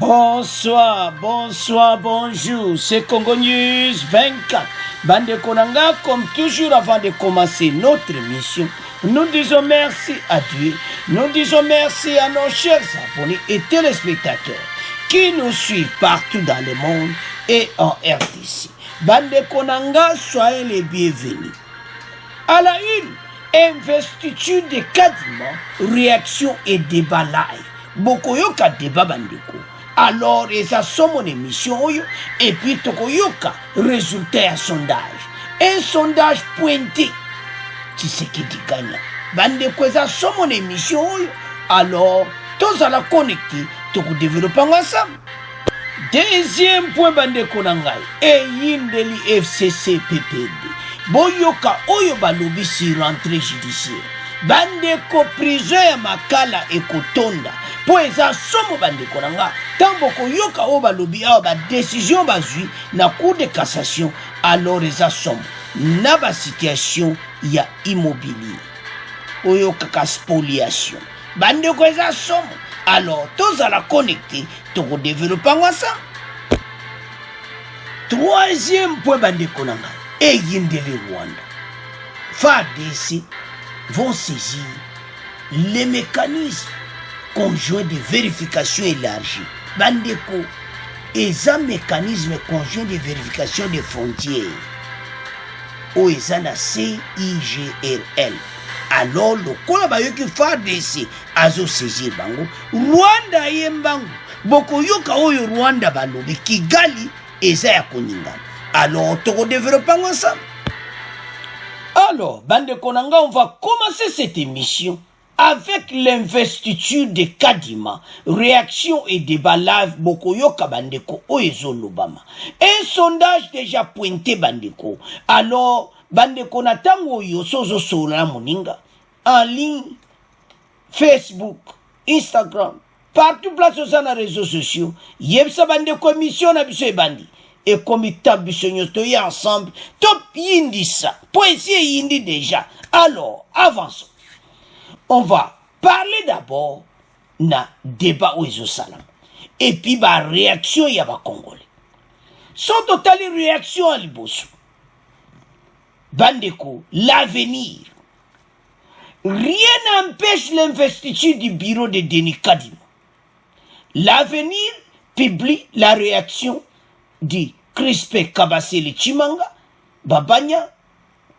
Bonsoir, bonsoir, bonjour, c'est Congo News 24. Bande Konanga, comme toujours avant de commencer notre émission, nous disons merci à Dieu, nous disons merci à nos chers abonnés et téléspectateurs qui nous suivent partout dans le monde et en RDC. Bande Konanga, soyez les bienvenus. À la une, investiture de Kadima, réaction et débat live. Bokoyoka débat bandeko. Alors, ils ont mon émission et puis tokoyoka résultat à sondage. Un sondage pointé. Tu sais qui dit gagnant. Bandeko, ils ont mon émission alors, tous à la connecter, toko développons ensemble. Deuxième point bandeko nangai. Et yindeli FCC PPD. Boyoka oyo balobi si rentrée judiciaire. Bandeko prison ya makala ekotonda. Po eza somo bandeko nanga tambo koyoka o balobi a ba décision bazui na cour de cassation alors eza somo na ba situation ya immobilier oyoka ka spoliation bandeko eza somo alors tous à la connecter to développer ensemble. Troisième point bandeko nanga et yindele Rwanda FARDC vont saisir les mécanismes conjoint de vérification élargie. Bandeko, et un mécanisme conjoint de vérification des frontières. Ou et un CIGRL. Alors, le collaborateur qui fait des azo saisir bango. Rwanda yembango. Boko yoka oyo Rwanda balobi Kigali eza ya koningana. Alors, toko développons ensemble. Alors, bandeko nanga, on va commencer cette émission avec l'investiture de Kadima, réaction et débat live Bokoyoka bandeko Oezo Lobama. Un sondage déjà pointé bandeko. Alors, bandeko natango yosozo sona moninga en ligne, Facebook, Instagram, partout place aux réseaux sociaux. Yebsa bandeko émission na biso bandi. Et comme biso nyoto y ensemble, top yindi ça. Poésie yindi déjà. Alors, avançons. On va parler d'abord na débat Oezo Salam. Et puis, bah, réaction y a ba Congolais. Sans totale réaction à Liboso. Bandeko, l'avenir. Rien n'empêche l'investiture du bureau de Denis Kadima. L'avenir publie la réaction du Crispé Kabasele Chimanga, Babanya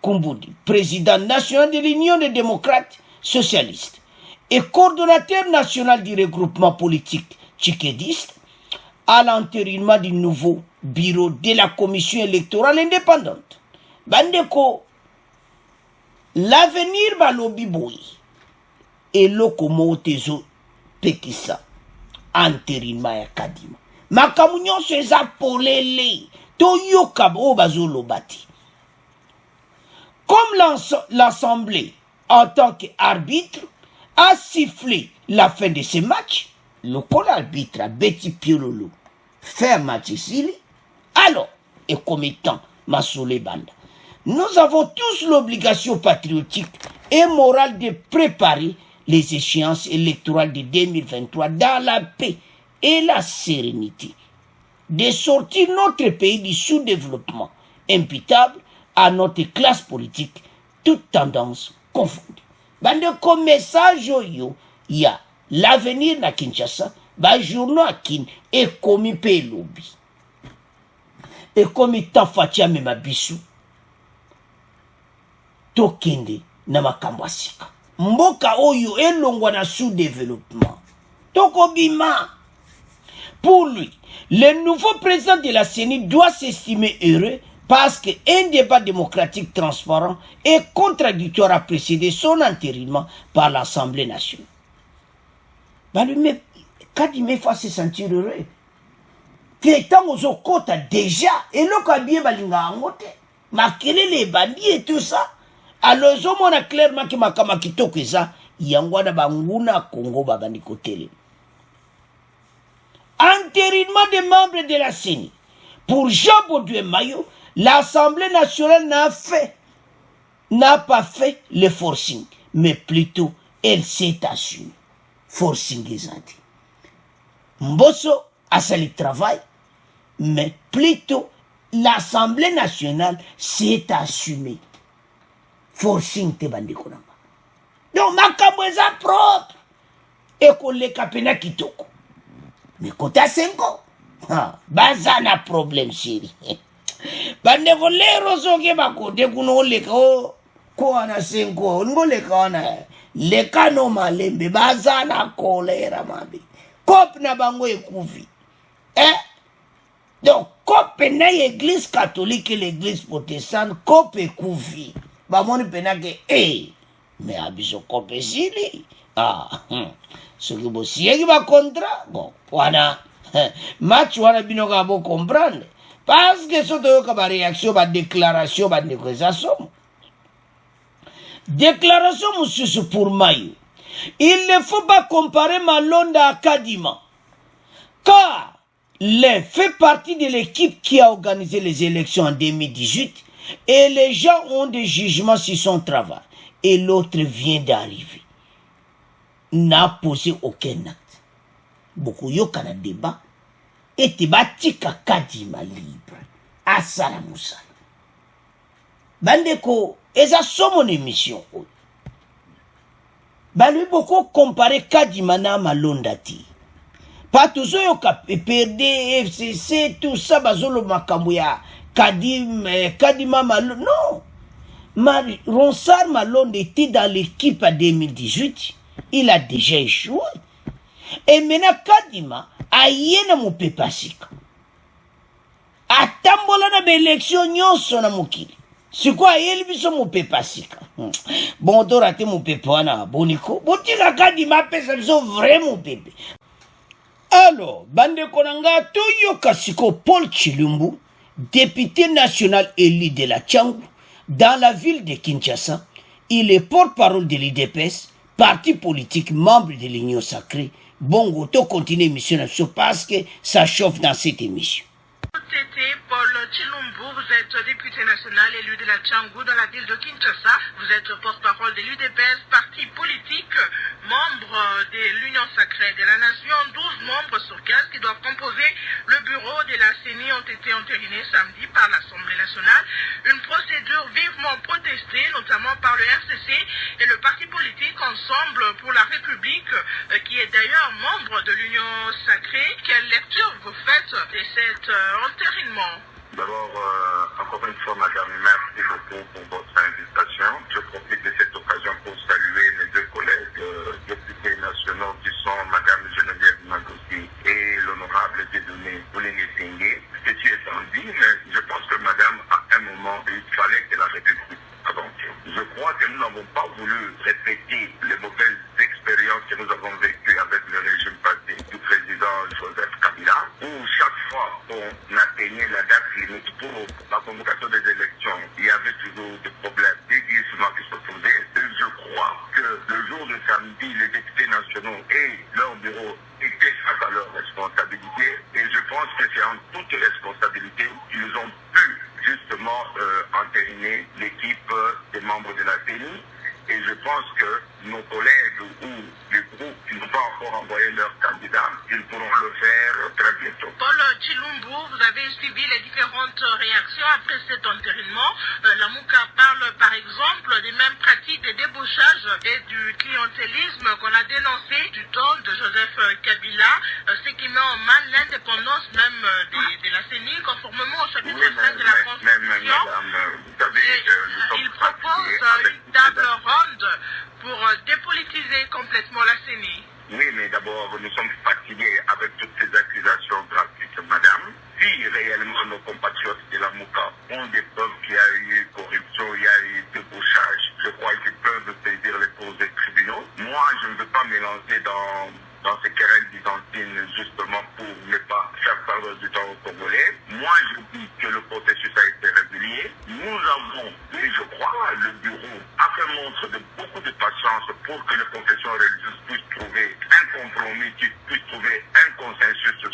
Kumbudi, président national de l'Union des démocrates socialiste et coordonnateur national du regroupement politique tchikédiste à l'entérinement du nouveau bureau de la commission électorale indépendante. Bandeko, l'avenir balobi boy et lokomo tezo pekisa entérinement ya Kadima. Makamunyon se zapolele to yokabo bazolo bati. Comme l'Assemblée en tant qu'arbitre, a sifflé la fin de ce match, le arbitre a Betty Piololo fait un match ici, alors, et comme étant Massoulé Banda, nous avons tous l'obligation patriotique et morale de préparer les échéances électorales de 2023 dans la paix et la sérénité, de sortir notre pays du sous-développement imputable à notre classe politique, toute tendance confondue. Bande comme message yo ya l'avenir na Kinshasa ba journaux à kin et komi pe lobby et komi tafatia mema bisu tokende na makambo asika mboka oyo elongwa na sous-développement tokobima. Pour lui, le nouveau président de la CENI doit s'estimer heureux parce qu'un débat démocratique transparent et contradictoire a précédé son entérinement par l'Assemblée nationale. Mais quand il me fait se sentir heureux, que tant aux côtes déjà, et le cabier balinga angote, makele les bandits et tout ça, alors on a clairement que makama kitoko ça, yangwana banguna Congo babandi kotele. Entérinement des membres de la CENI. Pour Jean-Baudouin Mayo, l'Assemblée nationale n'a pas fait le forcing, mais plutôt elle s'est assumée. Forcing est anti. Mbosso à le travail, mais plutôt l'Assemblée nationale s'est assumée. Forcing te bandeko nanga. Donc makambo eza propre. Ekoleka pena kitoko. Mais kota 5 ans. Baza na problème chéri. Bandeko lero soke bakote kuno oleka o ko ana 5 ans. Ngoleka wana leka no malembe baza na kolera mabe. Kop na bango ekuvi. Donc kope na l'église catholique et l'église protestante kope ekuvi. Bamoni pena ke mais abiso kope sili. Ce qui vous sied va contrat, bon, voilà. Match wana bino ka bo comprendre. Parce que so to ka ba réaction ba déclaration ba négociation. Déclaration monsieur pour Mayu. Il ne faut pas comparer Malonda à Kadima. Car l'un fait partie de l'équipe qui a organisé les élections en 2018 et les gens ont des jugements sur son travail. Et l'autre vient d'arriver. N'a posé aucun acte. Beaucoup yoka na débat. Et te batika Kadima libre. Asala Moussa. Bandeko, eza son émission. Balui beaucoup comparé Kadima na Malonda ti. Pas tous yoka PRD, FCC, tout ça bazolo makambuya. Kadima Malonda. Non. Ronsard Malonda était dans l'équipe en 2018. Il a déjà échoué. Et maintenant, Kadima, a yena moupe pasika. A tambola na l'élection nyonso na mokili. C'est quoi, yel biso moupe pasika. Bon, to rate moupe poana, boniko. Botika Kadima pesa biso vrai moupe. Alors, bande konanga toyo kasiko Paul Chilumbu, député national élu de la Tchangou, dans la ville de Kinshasa, il est porte-parole de l'IDPS, parti politique, membre de l'Union Sacrée. Bongo, to continue l'émission parce que ça chauffe dans cette émission. Paul Chilumbu, vous êtes député national élu de la Tchangou dans la ville de Kinshasa. Vous êtes porte-parole de l'UDPS, parti politique, membre de l'Union Sacrée de la Nation. 12 membres sur 15 qui doivent composer le bureau de la CENI ont été entérinés samedi par l'Assemblée nationale. Une procédure vivement protestée, notamment par le RCC et le parti politique Ensemble pour la République, qui est d'ailleurs membre de l'Union Sacrée. Quelle lecture vous faites de cet entérinement? D'abord, encore une fois, madame, merci beaucoup pour votre invitation. Je profite de cette occasion pour saluer mes deux collègues députés nationaux qui sont madame Geneviève Magossi et l'honorable Dieudonné Bouléné-Singé. Ceci étant dit, mais je pense que madame, à un moment, il fallait que la République avance. Je crois que nous n'avons pas voulu répéter les mauvaises expériences que nous avons vécues avec le régime passé du président Joseph Kabila, où chaque fois qu'on atteignait la date limite pour la convocation des élections, il y avait toujours des problèmes, des glissements qui se posaient. Et je crois que le jour de samedi, les députés nationaux et leur bureau étaient face à leurs responsabilités. Et je pense que c'est en toute responsabilité qu'ils ont pu justement entériner l'équipe des membres de la CENI. Et je pense que nos collègues ou les groupes qui n'ont pas encore envoyé leurs candidats, ils pourront le faire très bientôt. Paul Chilumbu, vous avez suivi les différentes réactions après cet entérinement. La Mouka parle par exemple des mêmes pratiques de débauchage et du clientélisme qu'on a dénoncé du temps de Joseph Kabila, ce qui met en mal l'indépendance même de la CENI, conformément au chapitre 5 de la Constitution. Il propose une table ronde pour dépolitiser complètement la CENI. Oui, mais d'abord, nous sommes fatigués avec toutes ces accusations gratuites, madame. Si réellement nos compatriotes de la Mouka ont des preuves qu'il y a eu corruption, il y a eu débauchage, je crois qu'ils peuvent saisir les causes des tribunaux. Moi, je ne veux pas me lancer dans ces querelles byzantines justement pour ne pas faire perdre du temps aux Congolais. Moi, je dis que le processus a été régulier. Nous avons, et je crois, le bureau a fait montre de beaucoup de patience pour que les confessions religieuses puissent trouver un compromis, qu'ils puissent trouver un consensus sur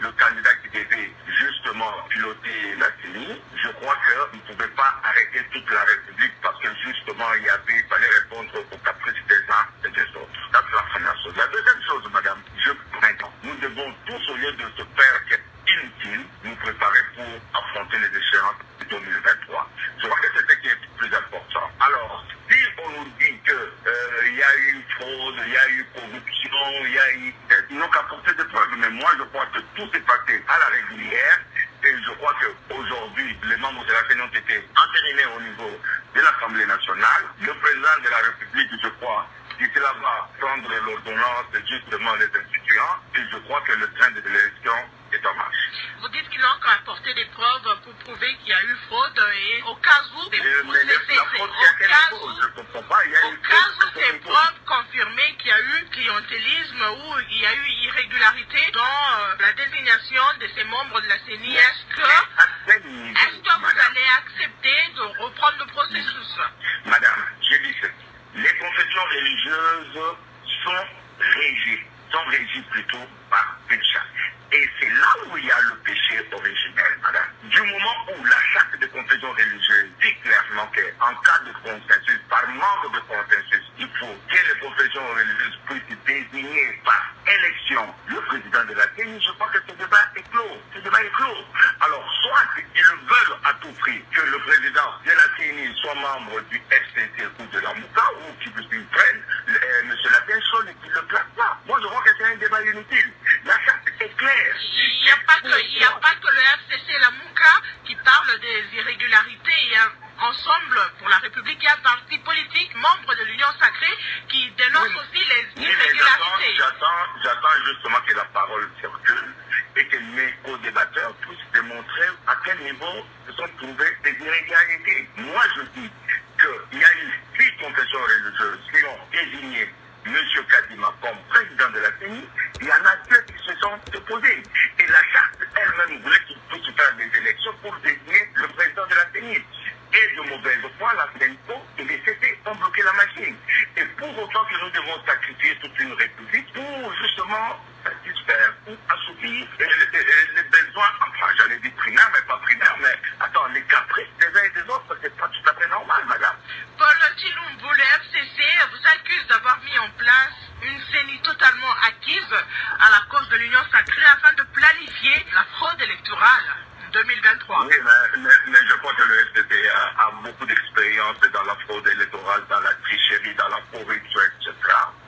le candidat qui devait justement piloter la CENI. Je crois qu'on ne pouvait pas arrêter toute la République parce que justement il fallait répondre aux caprices des uns et des autres. Ça, c'est la première chose. La deuxième chose, madame, nous devons tous, au lieu de à la régulière. Et je crois qu'aujourd'hui, les membres de la CENI ont été entérinés au niveau de l'Assemblée nationale. Le président de la République, je crois, d'ici là va prendre l'ordonnance justement les instituants. Et je crois que le train de l'élection est en marche. Vous dites qu'ils ont apporté des preuves pour prouver qu'il y a eu fraude et au cas où ces preuves confirmées qu'il y a eu clientélisme ou il y a eu irrégularité dans la désignation de ces membres de la CENI, est-ce que vous allez accepter de reprendre le processus? Madame, je dis ceci. Les confessions religieuses sont régies plutôt par une charte. Et c'est là où il y a le péché originel, madame. Du moment où la charte de confession religieuse dit clairement qu'en cas de consensus, par manque de consensus, il faut que les confessions religieuses puissent désigner par élection le président de la CENI, je crois que ce débat est clos. Ce débat est clos. Alors, soit ils veulent à tout prix que le président de la CENI soit membre du FCC ou de la MOUCA, ou qu'ils prennent M. Lapin-Chaud et qu'ils ne le placent pas. Moi, je crois que c'est un débat inutile. La charte est claire. Il n'y a pas que le FCC et la MOUCA qui parlent des irrégularités. Il y a Ensemble pour la République, il y a un parti politique, membre de l'Union Sacrée, qui dénonce aussi les irrégularités. J'attends justement que la parole circule et que mes co-débatteurs puissent démontrer à quel niveau se sont trouvées les irrégularités. Moi, je dis qu'il y a eu 8 confessions religieuses qui ont désigné M. Kadima comme président de la CENI. Il y en a 2 qui se sont opposés. Et la charte elle-même voulait qu'il puisse faire des élections pour désigner le président de la CENI. Et de mauvaise foi, la CENCO et les CC ont bloqué la machine. Et pour autant que nous devons sacrifier toute une république pour justement satisfaire ou assouvir les besoins, enfin j'allais dire primaires, mais pas primaires, mais attends, les caprices des uns et des autres, c'est pas tout à fait normal, madame. Paul Tshilombo, le FCC vous accuse d'avoir mis en place une CENI totalement acquise à la cause de l'Union Sacrée afin de planifier la fraude électorale. 2023. Oui, mais je crois que le FCC a beaucoup d'expérience dans la fraude électorale, dans la tricherie, dans la corruption, etc.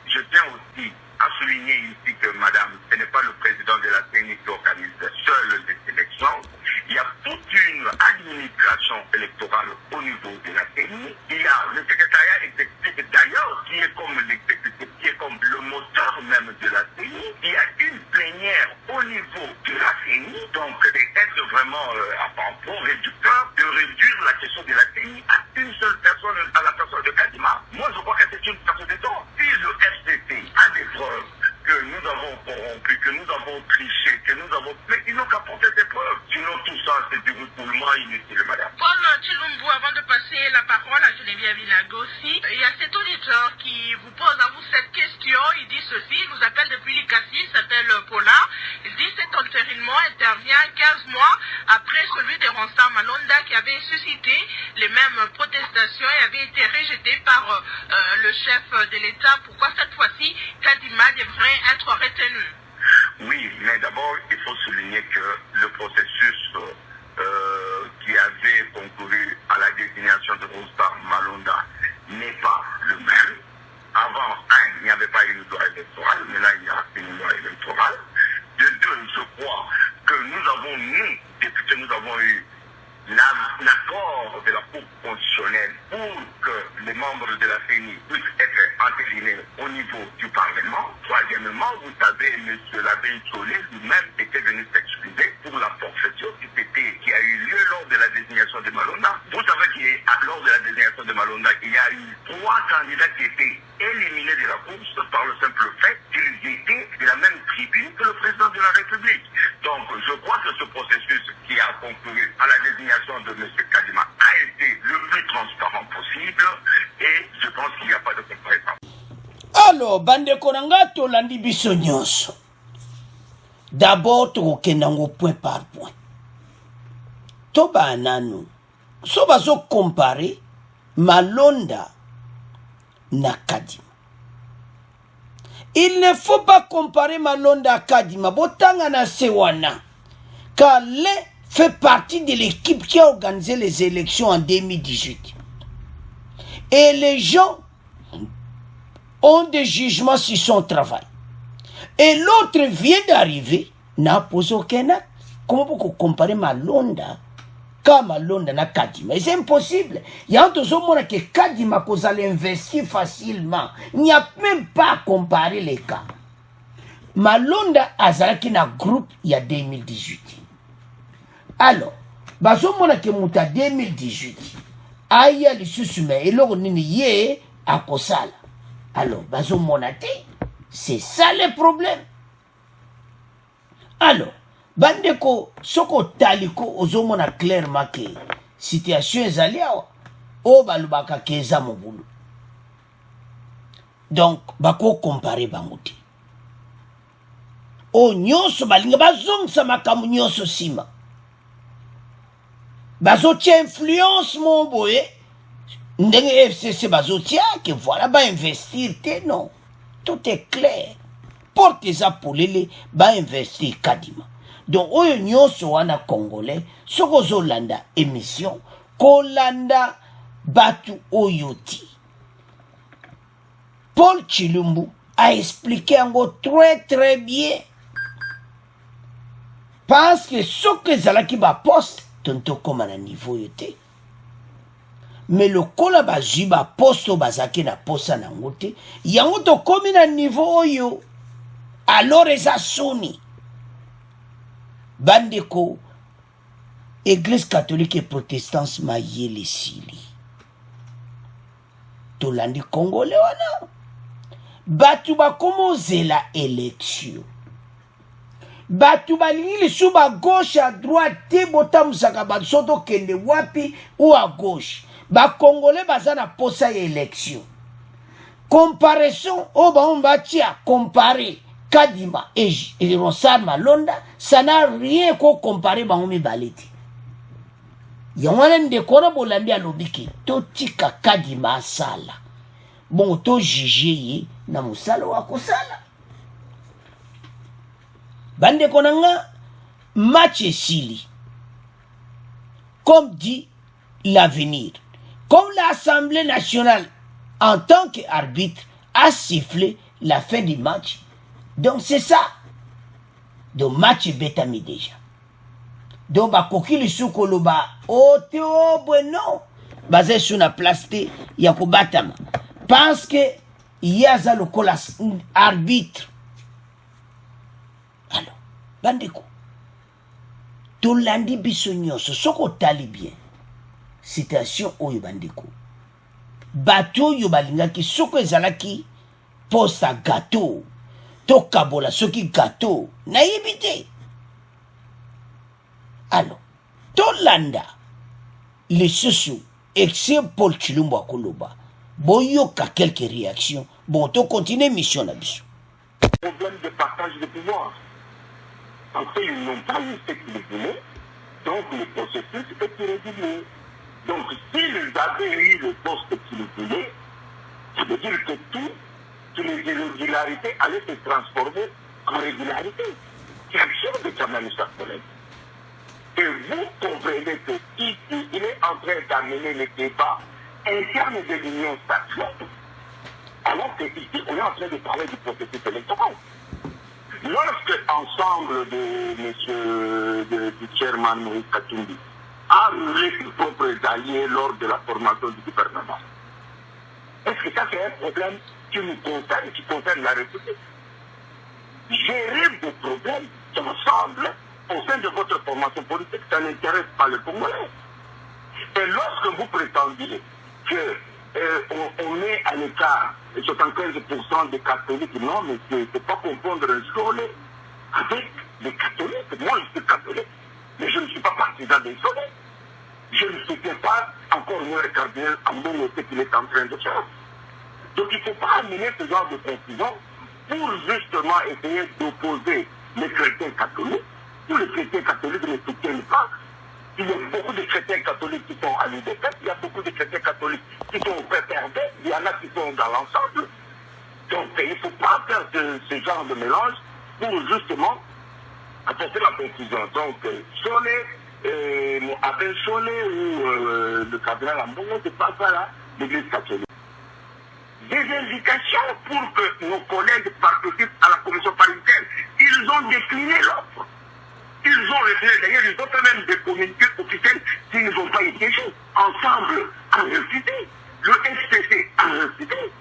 Je tiens aussi à souligner ici que, madame, ce n'est pas le président de la CENI qui organise seul les élections. Il y a toute une administration électorale au niveau de la CENI. Il y a le secrétariat exécutif d'ailleurs qui est comme l'exécutif, qui est comme le moteur même de la CENI. Il y a une plénière au niveau de la CENI. Donc, c'est être vraiment pour réducteur de réduire la question de la CENI à une seule personne, à la personne de Kadima. Moi, je crois que c'est une perte de temps. Si le FCC a des preuves que nous avons corrompu, que nous avons triché, que nous avons... Mais ils n'ont qu'à porter ces preuves. Sinon, tout ça, c'est du refoulement inutile, madame. Paul Tshilombo, avant de passer la parole à Geneviève Ilagossi, il y a cet auditeur qui vous pose à vous cette question. Il dit ceci, il nous appelle depuis l'ICASI, il s'appelle Paula. Il dit cet entérinement intervient 15 mois après celui de Ronsard Malonda qui avait suscité les mêmes protestations et avait été rejeté par le chef de l'État. Pourquoi cette fois-ci, Kadima devrait être retenu? Oui, mais d'abord, il faut souligner que le processus qui avait concouru à la désignation de Ronsard Malonda n'est pas le même. Avant, il n'y avait pas une loi électorale, maintenant il y a une loi électorale. De deux, je crois que nous, députés, nous avons eu l'accord de la Cour constitutionnelle pour que les membres de la CENI puissent être entérinés au niveau du Parlement. Troisièmement, vous savez, M. Lapin-Chaud lui-même était venu s'excuser pour la forfaiture qui a eu lieu lors de la désignation de Malonda. Vous savez que lors de la désignation de Malonda, il y a eu 3 candidats qui étaient éliminés de la course par le simple fait qu'ils étaient de la même tribune que le président de la République. Donc, je crois que ce processus qui a concouru à la désignation de M. Kadima a été le plus transparent possible et je pense qu'il n'y a pas de comparaison. Alors, bandeko nanga tolandi biso nyonso. D'abord, tokokenda ngo point par point. Toba nanu. So bazo comparer Malonda na Kadima. Il ne faut pas comparer Malonda à Kadima. Botanga na sewana. Car l'un fait partie de l'équipe qui a organisé les élections en 2018. Et les gens ont des jugements sur son travail. Et l'autre vient d'arriver, n'a posé aucun acte. comment vous comparez Malonda comme Malonda na Kadima? Et c'est impossible. Il y a un monde que Kadima que vous allez investir facilement. Il n'y a même pas à comparer les cas. Malonda azalaki na groupe il y a 2018. Alors, bazo mona ke muta 2018. Aya lisusu me eloko nini ye akosala. Alors, bazo mona te. C'est ça le problème. Alors, bandeko soko taliko ozomona clairement que situation ezali awa o balubaka keza mobulu. Donc, bako comparer bangote. O nyonso balinga bazongisa makambo nyonso sima. Bazotia influence mon boye. Ndenge FCC bazotia que voilà ba investir te non. Tout est clair. Porte ça pour les ba investir Kadima. Donc oyo nyonso wana congolais soko zolanda émission kolanda batu oyoti. Paul Chilumbu a expliqué encore très bien. Parce que ce que zalaki ba poste tonto comme à niveau yote. Mais le kola ba jiba poste bazaki na poste na ngote, yango to komi na niveau oyo. Alors eza soni. Bandeko Église catholique et protestante maye les sili. Tolandi congolais wana. Batu ba komo zela élection. Batu balingi sous ba gauche à droite te bota musaka ba soto kende wapi ou à gauche. Ba congolais bazana posa élection. Comparaison o ba on batia comparer Kadima et Ronsard Malonda, ça n'a rien qu'à comparer Bahoumi Baleti. Yawande kona bolandi alobiki to tika Kadima sala. Bon to jije na musala wa kosala. Bande konanga match esili. Comme dit l'avenir. Comme l'Assemblée nationale en tant qu'arbitre a sifflé la fin du match. Donc c'est ça. Donc match betami déjà. Donc ba kokili sukolo ba oteo bueno. Basé sur la place te yakobatama. Parce que il y a ça le colas arbitre. Alors, bandeko. To landi bisonyo soko tali bien. Citation oyo bandeko. Bato yo balinga ki soko ezalaki posta gâteau. Tokabola soki gâteau na yibite. Alors, Tolanda les sous exe Paul Chilumbu akoloba. Boyoka quelques réactions. Bon, to continue mission na biso. Problème de partage de pouvoir. En fait, ils n'ont pas eu ce qu'ils voulaient, donc le processus est irrégulier. Donc, s'ils avaient eu le poste qu'ils voulaient, ça veut dire que toutes les irrégularités allaient se transformer en régularité. C'est absurde, Kamani Sarkozy. Et vous comprenez que ici, il est en train d'amener le débat interne de l'Union sacrée, alors qu'ici, on est en train de parler du processus électoral. Lorsque ensemble du chairman Moïse Katumbi a relevé ses propres alliés lors de la formation du gouvernement, est-ce que ça c'est un problème qui nous concerne, qui concerne la République? Gérer des problèmes ensemble au sein de votre formation politique, ça n'intéresse pas les Congolais. Et lorsque vous prétendez qu'on est à l'écart de 75% des catholiques, non, mais c'est ne pas confondre un Solé avec les catholiques. Moi, je suis catholique, mais je ne suis pas partisan des Solé. Je ne soutiens pas encore moins le cardinal Ambongo ce qu'il est en train de faire. Donc il ne faut pas amener ce genre de confusion pour justement essayer d'opposer les chrétiens catholiques. Tous les chrétiens catholiques ne soutiennent pas. Il y a beaucoup de chrétiens catholiques qui sont à l'UDP, il y a beaucoup de chrétiens catholiques qui sont au PPRD, il y en a qui sont dans l'ensemble. Donc il ne faut pas faire ce genre de mélange pour justement apporter la confusion. Donc Solé, Abel Solé ou le cardinal Ambongo, c'est pas ça là, l'Église catholique. Des indications pour que nos collègues participent à la commission paritaire. Ils ont décliné l'offre. Ils ils ont refusé. D'ailleurs, ils ont fait même des communiqués officiels s'ils n'ont pas été faits. Ensemble, en refusé. Le SPC a refusé.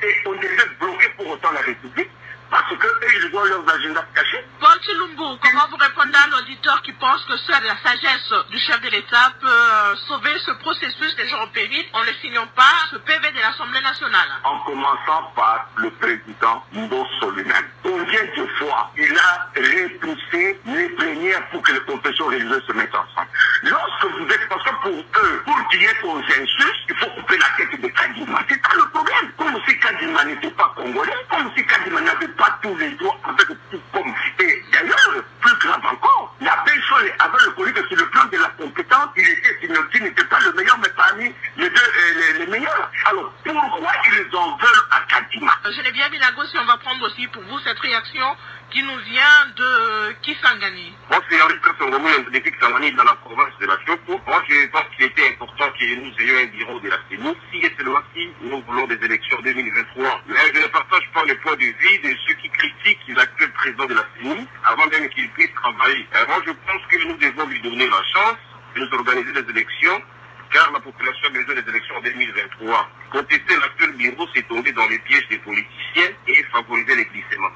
Et on devait bloquer pour autant la République parce qu'eux, ils ont leurs agendas cachés. Paul Chilumbu, comment vous répondez à l'auditeur qui pense que seule la sagesse du chef de l'État peut sauver ce processus des gens en péril en ne signant pas ce PV de l'Assemblée nationale? En commençant par le président Mbosso lui-même. Combien de fois il a repoussé les plénières pour que les confessions religieuses se mettent ensemble. Lorsque vous êtes, parce que pour eux, pour qu'il y ait consensus, il faut couper la tête de Kadima. C'est ça le problème. Comme si Kadima n'était pas congolais, comme si Kadima n'avait pas tous les droits avec tout comme. Et d'ailleurs, plus grave encore, la belle chose avait reconnu que sur le plan de la compétence, il n'était pas le meilleur, mais parmi les deux, les meilleurs. Alors, pourquoi ils en veulent à Kadima? Geneviève Ilago, si on va prendre aussi pour vous cette réaction qui nous vient de Kisangani. Moi, c'est Henri Kassangani, depuis Kisangani dans la province de la Chopo. Moi, je pense qu'il était important que nous ayons un bureau de la CENI. Si et c'est si nous voulons des élections 2023. Mais je ne partage pas le point de vue de ceux qui critiquent l'actuel président de la CENI avant même qu'il puisse travailler. Moi, je pense que nous devons lui donner la chance de nous organiser des élections, car la population a besoin des élections en 2023. Contester l'actuel bureau, c'est tomber dans les pièges des politiciens et favoriser les glissements.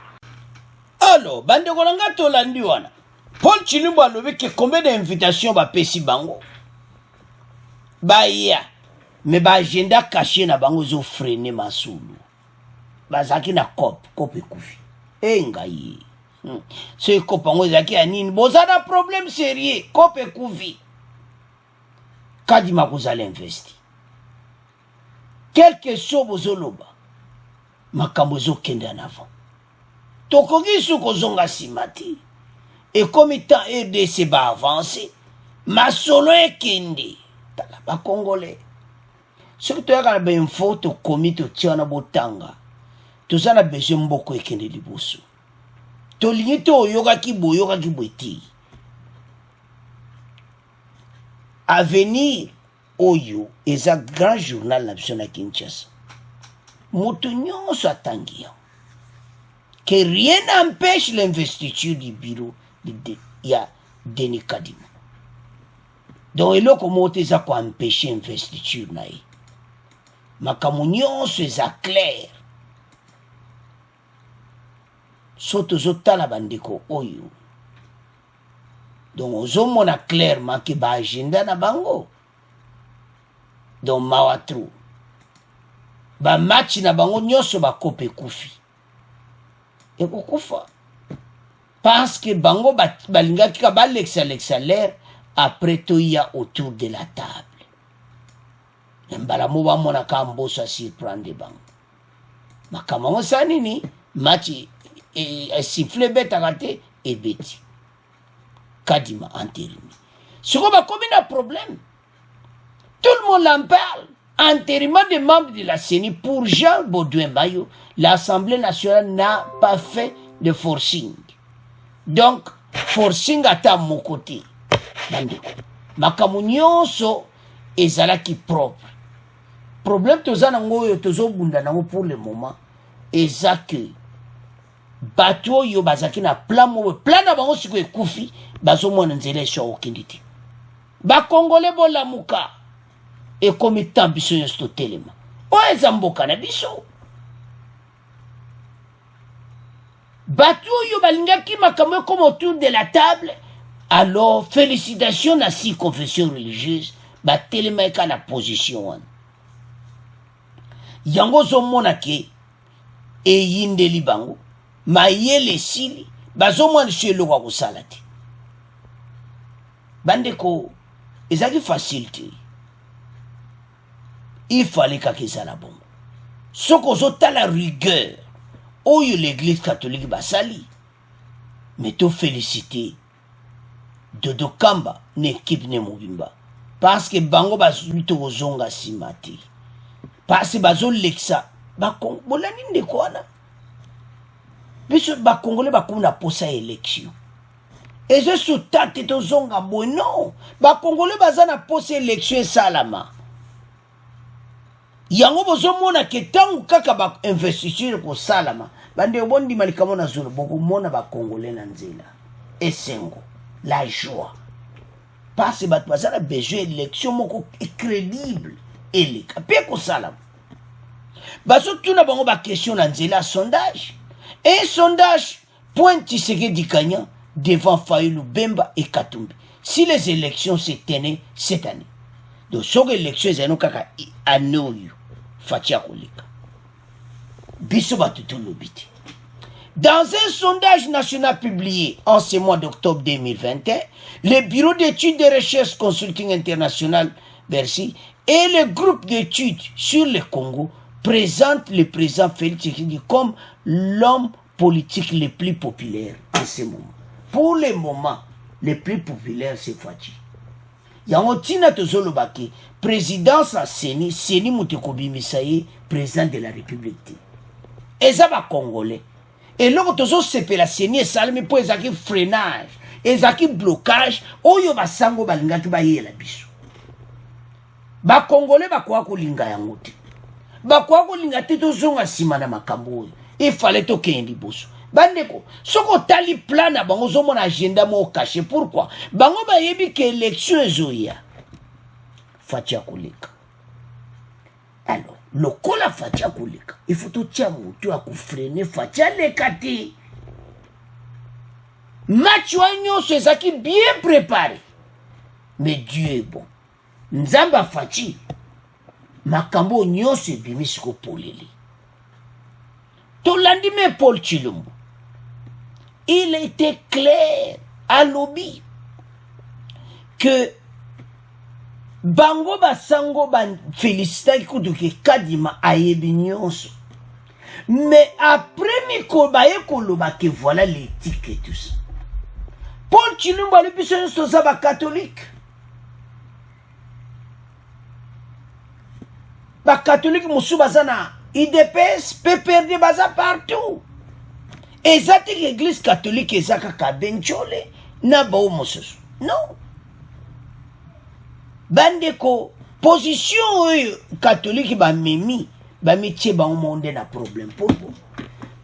Alors, bande kolanga tolandi wana. Paul Chilumbu alobi ke combien d'invitations ba pesi bango. Ba ya. Mais ba agenda caché na bango zo freiner masulu. Bazaki na kope kufi. Ngai. Ce kopango zaki anini bozana problème sérieux, kope kufi. Kadima kozala investi. Quelque chose bozoloba. Makambo zo kende en avant. Tokogi suko zonga simati. Et comme étant RDC va avancer, ma solo est kende. Tala ba congolais. Ce que tu as quand même photo commis to tiana botanga. Tout ça na besoin mboko e kende liboso. To linito yoga ki boiti. Avenir Oyo est un grand journal national à Kinshasa. Moutounion s'attanguia. Que rien n'empêche l'investiture du bureau de Denis Kadima. Donc, il y a comment ça peut empêcher l'investiture. Ma communion, c'est clair. Soto zota la bandeko Oyo. Donc, aux hommes, on a clairement que ba agenda na bango. Donc, mawatru. Ba match na bango nyoso ba kope kufi. Et kufa. Parce que bango balinga kika ba l'exalaire après tout il y a autour de la table. Mbala mo ba mona ka mboso surprendre bango. Makamango sanini match et siffler beta raté et beti. Kadima entérimé. Ce qu'on va comme un problème. Tout le monde en parle. Enterrement des membres de la CENI pour Jean Baudouin Bayo, l'Assemblée nationale n'a pas fait de forcing. Donc, forcing à mon côté. Makamunyon so ezalaki propre. Problème tozana ngoyo tozobunda nango pour le moment. Ezake bato yo bazaki na plan mo plan na bango siko ekufi bazo mona nzela sho okinditi. Ba Congolais bolamuka. Et comme tant biso yosto telema. O ezamboka na biso. Bato yo balingaki makamwe comme autour de la table. Alors félicitations à 6 confessions religieuses ba telema ka na position wana. Yango zo monake e yindeli bango mayele sili bazo mwana shelo kwa kusalati. Bandeko ezaki facilité. Il fallait qu'il y ait la bombe. Ce qu'on a la rigueur, où l'église catholique basali, mais tout féliciter Dodo Kamba, n'équipe ne mobimba. Parce que bango bazuito ozonga simati. Parce que bazo lexa, bakong, bolani ne quoi na. Biso bakongole bakuna posa élection. Et je suis tâté ozonga boy non. Bakongole bazana posa élection salama. Yango bozomona ke tangu kaka ba investiture ko salama bande obondi malikamo na zulu boko mona ba congolais na nzela esengo la joie. Parce que vous avez besoin d'élection crédible. Et les cas. Puis, ça, tout le monde a une question dans le sondage. Un sondage pointe Tshisekedi Kanya devant Fayulu Bemba et Katumbi. Si les élections se tenaient cette année. Donc, si les élections se tenaient à nous, Fatia Kolika. Bisoba tout le biti. Dans un sondage national publié en ce mois d'octobre 2021, le Bureau d'études de recherche consulting international, Bercy, et le groupe d'études sur le Congo présentent le président Félix Tshisekedi comme l'homme politique le plus populaire en ce moment. Pour le moment, le plus populaire, c'est Fachi. Yangotina Tozolobaki, présidence à Seni Moutekobi Misaye, président de la République. Et ça va Congolais. Et là, Tozo sepe la Seni et Salmi pour ezaki freinage, ezaki blocage, oyo basango balingaki ba yela biso. Ba Congolais ba kwa kolinga yangote. Ba kwa kolinga te tozonga sima na makambo. Il fallait toke boso. Bandeko, soko tali plan na bango zo mon agenda mo caché. Pourquoi? Bango ba yebi que élection ezoya. Fatia Koleka. Alors, le cola Fatia Koleka. Il faut tout tiens tu as freiner Fatia Lekati. Match wanyo c'est ça qui bien préparé. Mais Dieu est bon. Nzamba Fachi. Makambo nyo se bimisiko polili. Tolandime Paul Chilombo. Il était clair à lobby que Bango Basango ban félicita Kuduke Kadima ayebi nyonso. Mais après Mikoba Ekoloba que voilà l'éthique et tout ça. Paul Chilombo a le puissance de ça catholique. Ba catholique musu bazana IDPS peut perdre baza partout. Et ça c'est l'église catholique et ça kabenchole na ba mosusu. Non. Bandeko position catholique ba memi ba métier ba monde na problème pourquoi?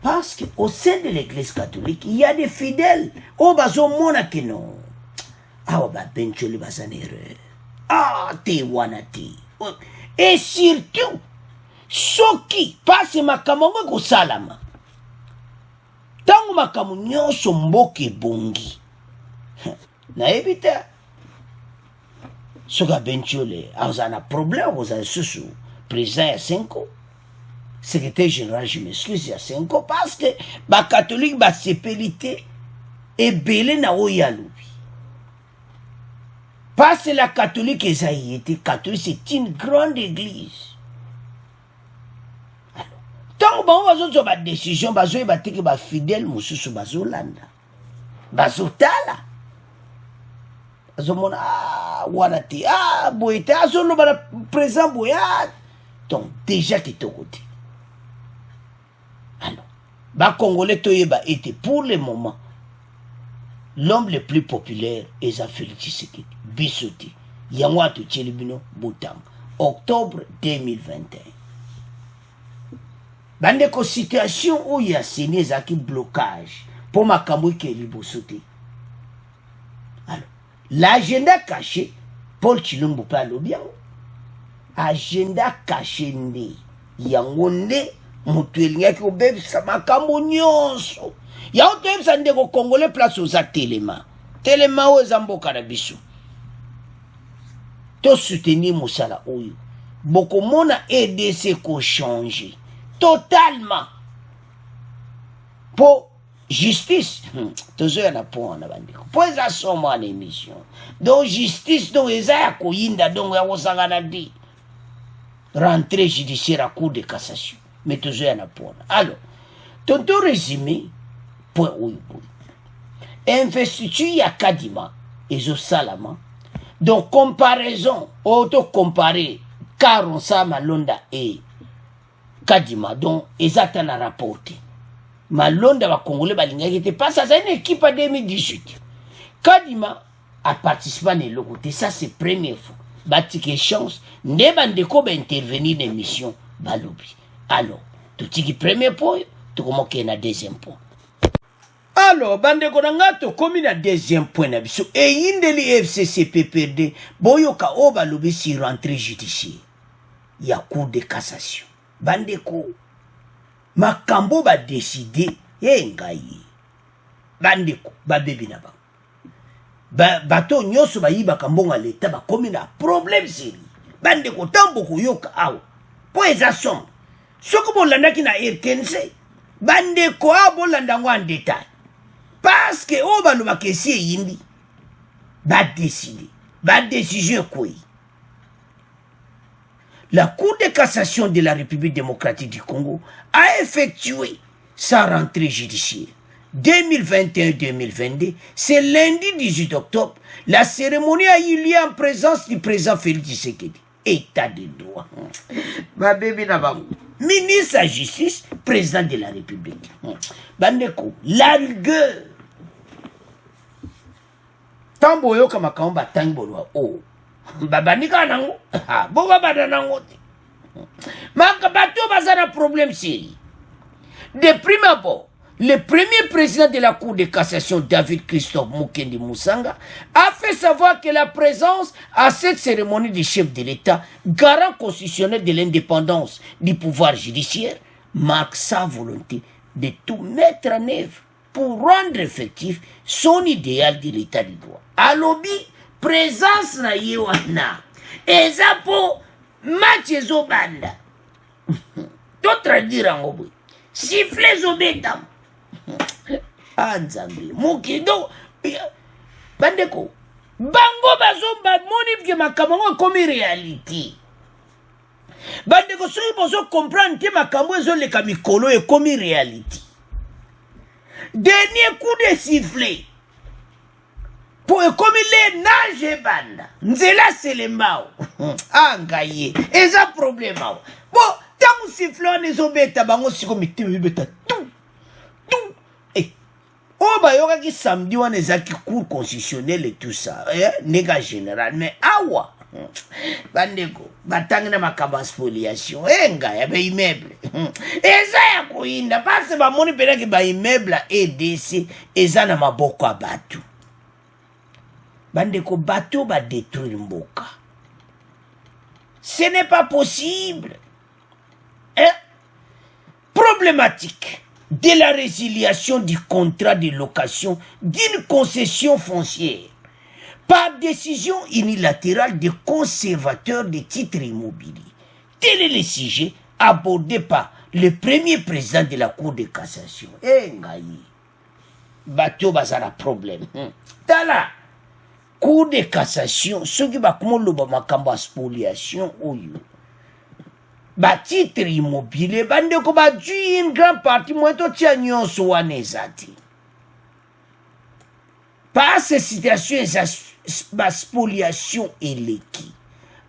Parce que au sein de l'église catholique, il y a des fidèles au bazo mona que non. Ah ba benchole bazanere. Ah te wanati. Et surtout soki passe makamongo ko salama. Tango makamu nyonso mboke bongi. Na ebita. Soka benchole, azana problème aux sous président ya 5 ans. Secrétaire général, je m'excuse, il y a 5 ans parce que ba catholique ba sépélité et belé na oyaloubi. Parce que la catholique est catholique, c'est une grande église. Tant que vous avez une décision, vous avez une fidèle, vous avez une landa. Vous avez une tala. Vous avez une wanati. Ah, boyete, vous avez un présent boyat. Donc, déjà qui est au côté. Alors, les Congolais étaient pour le moment l'homme le plus populaire est Félix Tshisekedi. Bissoti. Yangwatu Tchelibino Boutang. Octobre 2021. Bandeko situation où il y a signé zaki blocage pour makamui ke libosote. Alors, l'agenda caché, Paul Chilombo parle bien. Agenda caché né. Yangonde mutuelinga ki obebi sa makambo nyonso. Ya otoyeb sa ndeko Congolais place aux téléma. Téléma o zamboka na biso. To soutenir Moussala Oyo. Boko mona EDC ko changer. Totalement. Pour justice. Toujours na point na bandeko. Pour ça somme en émission. Donc justice donc eza ko yinda donc ya osangana di. Rentrée judiciaire à cour de cassation. Mais toujours na point. Alors, tout résumé point Oyo. Investiture ya Kadima et Salama. Donc comparaison, auto-comparer Karon Malonda et Kadima, donc exactement à rapporter. Malonda va Congolais balinga qui était pas ça, c'est une équipe en 2018. Kadima a participé à l'autre, ça c'est première fois. Batike chance, ne bandeko ba intervenir dans l'émission balobi. Alors, tout qui premier point, tout comment qu'il y a deuxième point. Alors, bande konangato komi na deuxième point na biso. E yindeli FCC PPRD boyoka oba lobi si rentrée judiciaire. Ya cour de cassation. Bande ko makambo ba décider ngai. Bande ko ba bebi na ba. Bato nyoso ba yiba kambonga leta ba komi na problème seri. Bande ko tambo ko yoka awo. Po eza som. Soko bolandaki na RTNC. Bande ko abolanda ngo en détail. Parce que on va nous marquer si yindi va décider, va décision quoi. La Cour de cassation de la République démocratique du Congo a effectué sa rentrée judiciaire 2021-2022. C'est lundi 18 octobre. La cérémonie a eu lieu en présence du président Félix Tshisekedi. État de droit. Ma bébé n'a ministre de la Justice, président de la République. Bandeko, la rigueur. Tambo yo kama kaomba tango lwa o. Babanika nango. Boba bada nango te. Maka bato bazana problème sérieux. De prime abord, le premier président de la Cour de cassation, David Christophe Mukendi Musanga, a fait savoir que la présence à cette cérémonie du chef de l'État, garant constitutionnel de l'indépendance du pouvoir judiciaire, marque sa volonté de tout mettre en œuvre pour rendre effectif son idéal de l'état du droit. Alobi, présence na yewana. Eza po match ezobanda. To traduire en obo. Sifflet zobetam. Anzambi. Mukido. Bandeko. Bango bazomba moni que makamongo comme réalité. Bandeko soki bozo comprendre que makambo ezoleka mikolo et comme réalité. Dernier coup de sifflet. Pour comme les nage banda. Nzela selembao. Angaye. Eza problème. Bon, tant sifflet on ezobeta bango siko mitimi beta tout. Tout. Eh. Oh bah yoga ki samedi on ezaki cours constitutionnel et tout ça. Nega général mais awa. Bandeko, batangina makaba spoliation. Nga ya ba immeuble. Eza ya kuinda parce ba moni pena ki ba immeuble EDC eza na maboko ya batu. Bandeko bato ba détruire mboka. Ce n'est pas possible. Problématique de la résiliation du contrat de location d'une concession foncière par décision unilatérale des conservateurs des titres immobiliers. Tel est le sujet abordé par le premier président de la Cour de cassation. Ngayi. Bato bazala problème. Tala. Cour de cassation, ceux qui va comme le makambo spoliation oyo. Ba titre immobilier, bande ko ba dû une grande partie moins to tia nyonso wanezati. Par ces situations, la spoliation est l'équi.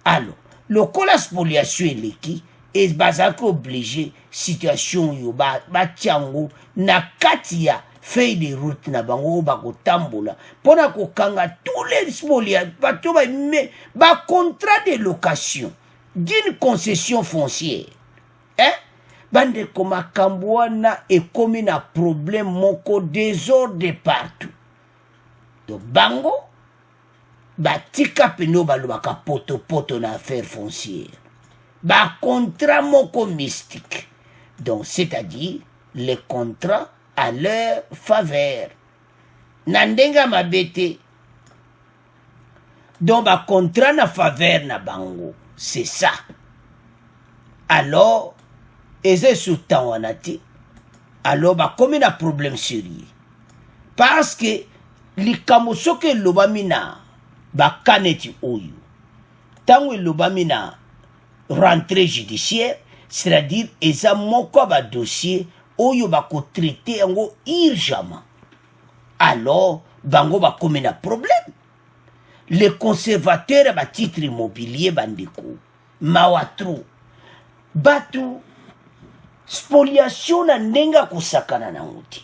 Alors, le cas la spoliation est l'équi, et bazak obligé, situation yo, ba tiango, na katia, feuille de route na bango, ba ko tambola, pona ko kanga tous les spoliations, ba contrat de location, d'une concession foncière. Bande koma kambouana et comme un problème moko désordre partout. Donc bango ba tika peno balobaka poto na affaire foncière. Ba contrat moko mystique. Donc c'est-à-dire les contrats à leur faveur. Nandenga mabete. Donc ba contrat na faveur na bango. C'est ça. Alors eze sous temps wanati. Alors ba comme un problème sérieux. Parce que likambo soke lobamina ba kaneti oyo tango lobamina rentrée judiciaire, c'est-à-dire eza moko ba dossier oyo ba ko traiter yango urgemment. Alors bango ba comme na problème. Les conservateurs ba titre immobilier bandeko mawatro batu spoliation na ndenga kusakana na uti.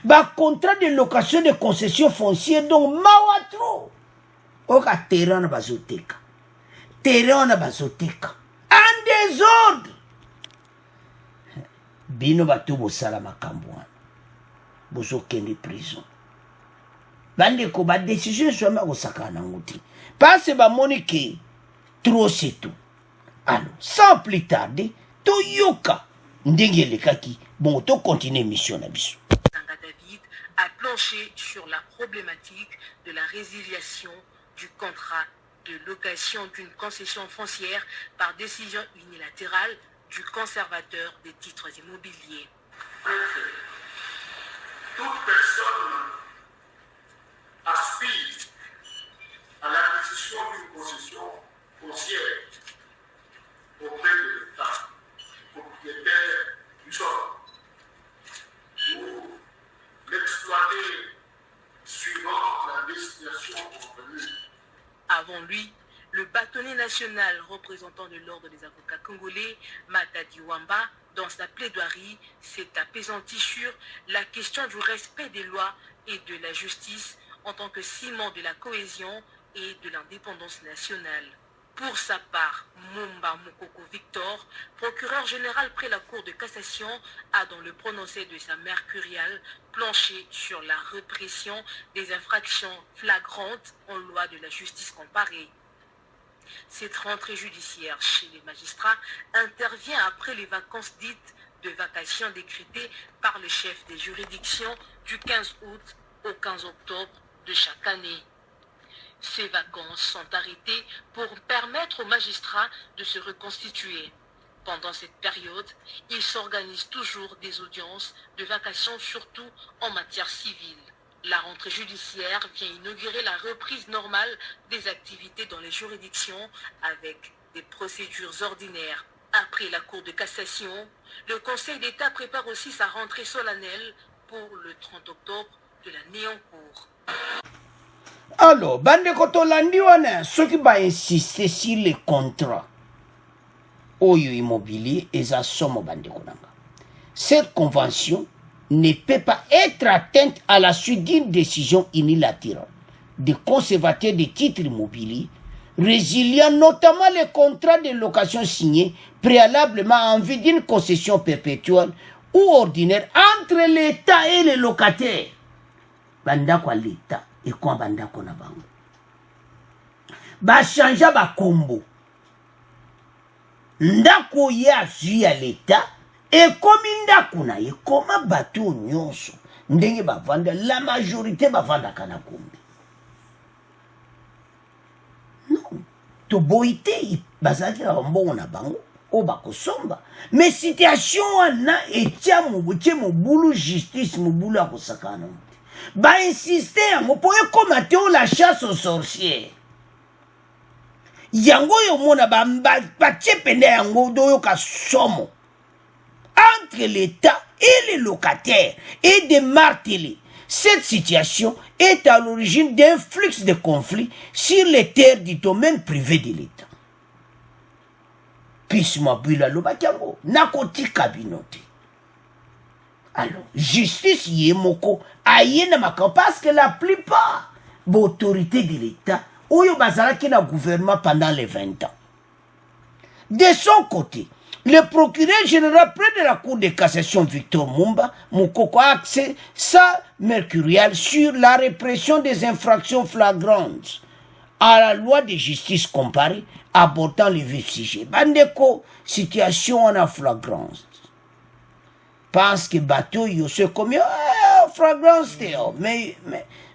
Ba contrat de location de concession foncière donc mawatro oka terrain na bazoteka en désordre bino bato bosala makambo wana bozokende prison. Bandeko ba décision soit kosaka nango te. Parce bamoni ke trop c'est tout. Alors, sans plus tarder, toyoka ndenge elekaki bon to continuer mission na biso. David a planché sur la problématique de la résiliation du contrat de location d'une concession foncière par décision unilatérale du conservateur des titres immobiliers. Toute personne aspire à l'acquisition d'une concession foncière auprès de l'État, propriétaire du sol, pour l'exploiter suivant la destination convenue. Avant lui, le bâtonnier national représentant de l'ordre des avocats congolais, Matadi Wamba, dans sa plaidoirie, s'est apaisanti sur la question du respect des lois et de la justice en tant que ciment de la cohésion et de l'indépendance nationale. Pour sa part, Mumba Mukoko Victor, procureur général près la Cour de cassation, a dans le prononcé de sa mercuriale planché sur la répression des infractions flagrantes en loi de la justice comparée. Cette rentrée judiciaire chez les magistrats intervient après les vacances dites de vacation décrétées par le chef des juridictions du 15 août au 15 octobre de chaque année. Ces vacances sont arrêtées pour permettre aux magistrats de se reconstituer. Pendant cette période, il s'organise toujours des audiences de vacation, surtout en matière civile. La rentrée judiciaire vient inaugurer la reprise normale des activités dans les juridictions avec des procédures ordinaires. Après la Cour de cassation, le Conseil d'État prépare aussi sa rentrée solennelle pour le 30 octobre de l'année en cours. Alors, bandeko tolandi wana soki ba insister sur les contrats oyo immobilier eza somo bandeko nanga. Cette convention ne peut pas être atteinte à la suite d'une décision unilatérale des conservateurs des titres immobiliers, résiliant notamment les contrats de location signés préalablement en vue d'une concession perpétuelle ou ordinaire entre l'État et les locataires. Bandako à l'État et quoi bandako na bango. Ba chanja ba kombo. Ndako ya zui à l'État et comme ndako na ye koma bateau nyonso ndenge ba vanda la majorité ba vanda kana kombi. Non, to boité bazaki na mbongo na bango o bakosomba. Mais situation wana etia mu bulu justice mu bulu akosakana. Ba insister yango po ekomate o la chasse aux sorcières. Yango yo mona ba tchepende yango doyo ka somo entre l'État et les locataires et de marteler. Cette situation est à l'origine d'un flux de conflits sur les terres du domaine privé de l'État. Pisma bula lobakango nakoti kabinote. Alors, justice yemoko ayena maka parce que la plupart d'autorités de l'État oyo bazalaki na gouvernement pendant les 20 ans. De son côté, le procureur général près de la Cour de cassation Victor Mumba Mukoko a axé sa mercuriale sur la répression des infractions flagrantes à la loi de justice comparée abordant les vifs sujets. Bandeko, situation en flagrance. Parce que bateau yo c'est comme flagrance mais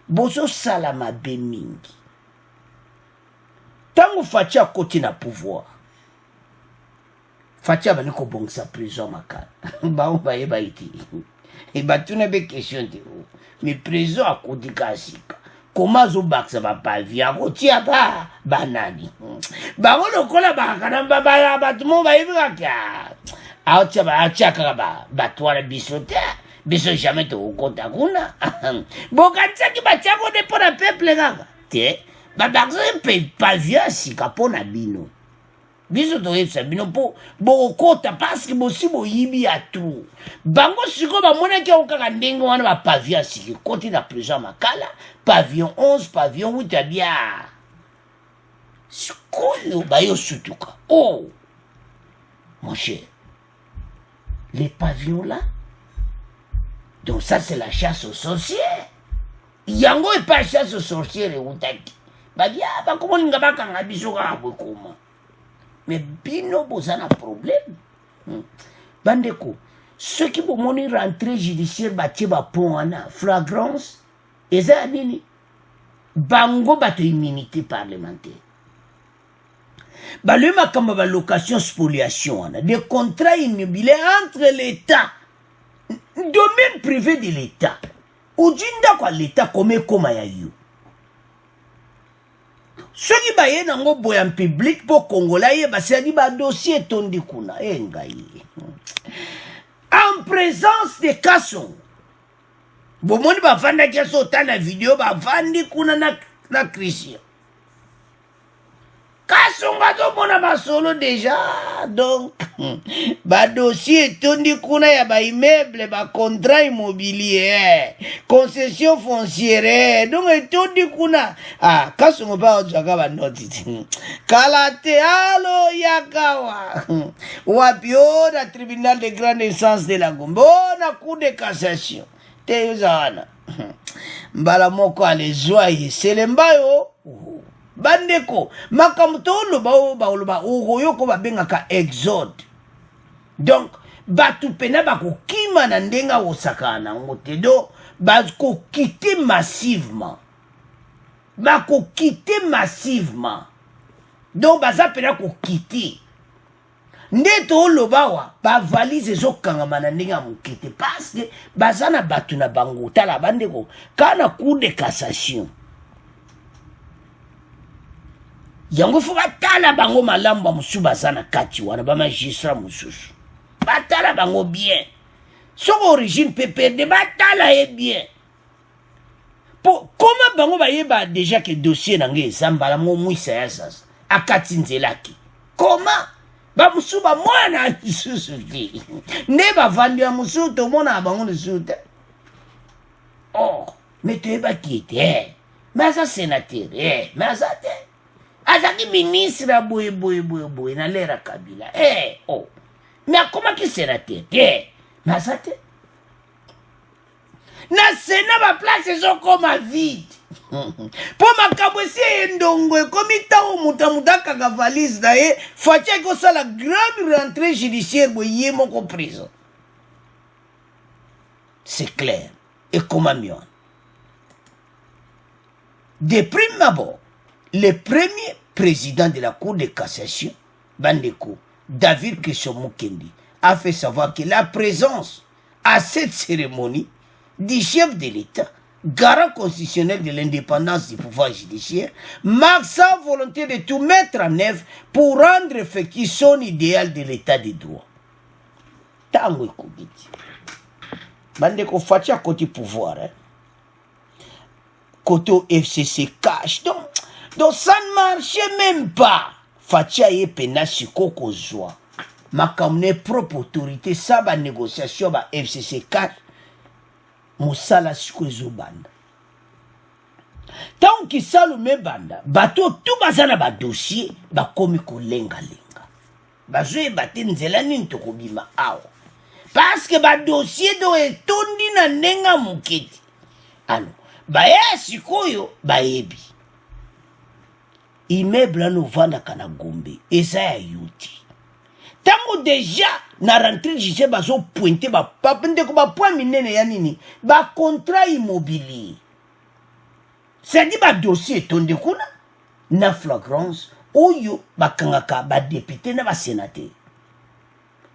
bozo salama bemingi. Tango Fatia côté na pouvoir. Fatia bani ko bongsa prison makala. Ba on ba yeba iti. Et ba tuna be question de mais prison a kodi kasika. Comment zo baksa ba pavia ko tia ba banani. Ba ono kola ba kana ba tumo ba yeba kya. Acha ba acha ka ba twala bisote. Biso jamais to konta kuna. Bokatsa ki ba chako de pour la peuple gaga. Te Babakso pe pavia si kapona bino. Biso to yepsa bino po bokota parce que bosi bo yibi a tout. Bango siko ba mona ki okaka ndenge wana ba pavia si koti na prison makala, pavillon 11, pavillon 8 abia. Sikoyo ba yo sutuka. Oh. Mon cher. Les pavillons là Donc ça c'est la chasse aux sorcières. Yango est pas chasse aux sorcières et outaki. Badi ah ba comment ninga bakanga biso ka bokoma. Mais bino bozana problème. Bandeko, ceux qui vont monter rentrée judiciaire batie ba pont ana flagrance eza nini? Bango bato immunité parlementaire. Le makambo ba location spoliation ana des contrats immobiliers entre l'État, domaine privé de l'État. Ujinda kwa l'État koma ya yo. Soki baye nango boya public po Kongola ye basadi ba dossier tondi kuna ngai. En présence de Kasson. Bomoni ba vanda keso tana vidéo ba vandi kuna na Christian. Kasson gazo mona masolo déjà donc ba dossier tondi kuna ya ba immeuble ba contrat immobilier concession foncière donc tondi kuna Kasson ba ojaka ba notice kalate alo yakawa wapio na tribunal de grande instance de la Gombe na cour de cassation te yuzana mbala moko ale joie selembayo bandeko makamuto loba oyo ba bengaka exode. Donc batu pena bakokima na ndenga osakana ngote do bakokite massivement donc baza pena kokite ndeto lobawa ba valise ezokangama na ndenga mokete parce que baza na batu na bango tala bandeko kana cour de cassation yango fo batala bango malamba musu bazana kati wana ba magistrat mususu batala bango bien soko origine pepe de batala e bien po comment bango bayeba déjà que dossier nange ezambala mo mwisa ya sasa akati nzelaki comment ba musu ba mwana mususu ti ne ba vandi ya musu to mona bango mususu te mais tu eba qui était mais ça sénateur mais ça te azaki ministre boy na lera Kabila mais comment qui sénateur mais ça te na sena ba place ezokoma vide po makambo esi ndongo ekomi ntango muta kaka valise na ye faci akosala grande rentrée judiciaire boye moko prison. C'est clair et comment mieux. De prime abord, le premier président de la Cour de cassation, Bandeko, David Kesomukendi, a fait savoir que la présence à cette cérémonie du chef de l'État, garant constitutionnel de l'indépendance du pouvoir judiciaire, marque sa volonté de tout mettre en œuvre pour rendre effectif son idéal de l'État de droit. Tango ekobiti. Bandeko fatia côté pouvoir, côté FCC cash. Donc ça ne marchait même pas. Fatia ye pena sikoko zwa. Makamne propre autorité, ça ba négociation ba FCC cash. Moussala sikozo banda. Tant ki salume banda, bato tout bazana ba dossier, ba komi ko lenga. Bazwe bate nzela nini tokobima awa. Parce que ba dossier do etondi na nenga muketi. Alors, ba sikoyo ba yebi. Immeuble no vanda kana Gombe, eza ya yuti. Tango déjà na rentrée jije bazo pointé ba papende ko ba point minene ya nini ba contrat immobilier. C'est dit ba dossier tonde kuna na flagrance oyo bakangaka ba député na ba sénateur.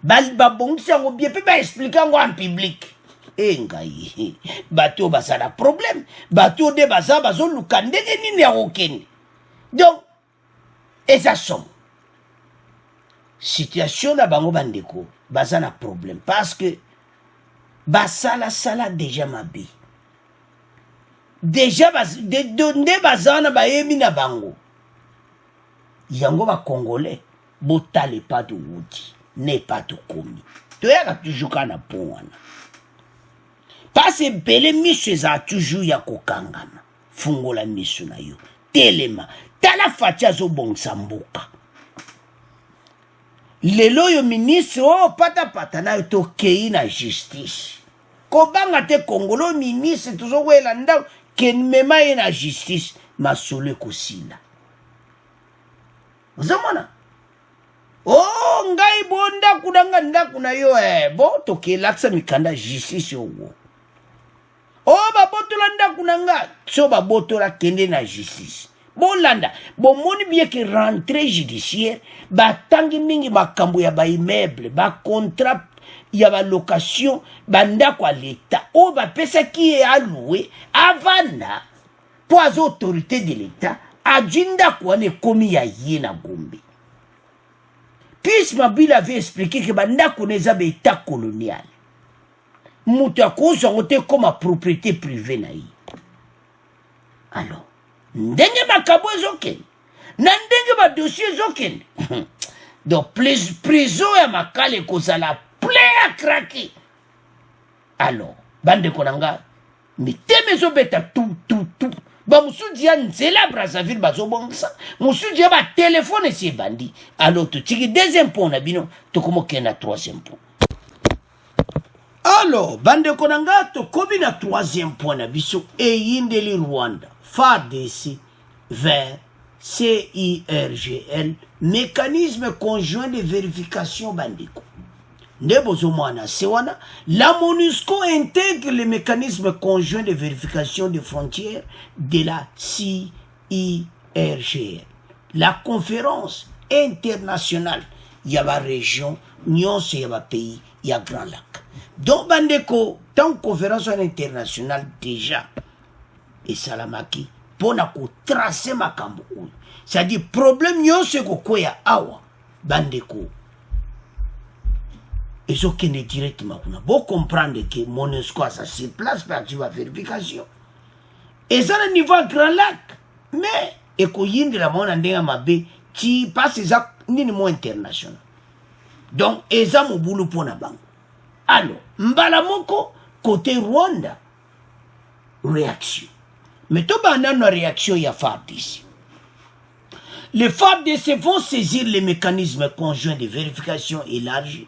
Ba bongisa ngo bien pe ba expliquer ngo en public. Ngai bato basala problème bato de baza bazo lukandeke nini ya okende. Donc et ça somme situation na bango bandeko baza na problème parce que basala déjà mabe déjà de bazana bayemi na bango yango ba congolais botale pas de wuti n'est pas to komi to yaka toujours kana pona parce que bele miso za toujours ya kokangana fungola miso na yo telema tala fatia zo bongsa mboka. Lelo yo ministre pata na to kei na justice. kobanga te kongolo ministre tozokwela ndako kenmema ye na justice masolo ekosila ozomona oh ngai bo ndako nanga ndako na yo bo tokelakisa mikanda justice yowo oh babotola ndako na nga so babotola kende na justice bolanda bomoni bien que rentrée judiciaire batangi mingi makambo ya baimmeuble bacontrat ya balocation bandako ya l'État oyo bapesaki ye alloué avanda mpo aza autorité de l'État adwi ndako wana ekomi ya ye na Gombe. Puis Mabila avait expliqué que bandako na eza baétat colonial moto akozwa yango te comme propriété privée na ye. Alors ndenge makambo ezokende na ndenge badossier ezokende donc prison ya makala ekozala plein à craquer. Alors bandeko na nga mitema ezobeta tout bamosusu ya nzela Brazzaville bazobongisa mosusu ya batelefone esi ebandi. Alors totiki deuxième point na bino tokomokende na troisième point. Alors bandeko na nga tokomi na troisième point na biso eyindeli Rwanda FARDC vers CIRGL, mécanisme conjoint de vérification bandeko. La MONUSCO intègre le mécanisme conjoint de vérification des frontières de la CIRGL, la conférence internationale. Il y a la région, il y a le pays, il y a Grand Lac. Donc bandeko, tant conférence internationale déjà, et Salamaki, pour tracer ma kambo. C'est-à-dire, problème nyonso kokoya awa, bandeko. Et ce qui est directement, vous comprendre que MONUSCO a sa place pour la vérification. Et ça, le niveau Grand Lac. Mais, et qu'on y ait de la monnaie mabe, qui passe ça, ni moins international. Donc, et ça, mon boulot pour la banque. Alors, Mbalamoko, côté Rwanda, réaction. Mais tout le monde a une réaction, il y a FARDC. Les FARDC vont saisir les mécanismes conjoints de vérification élargis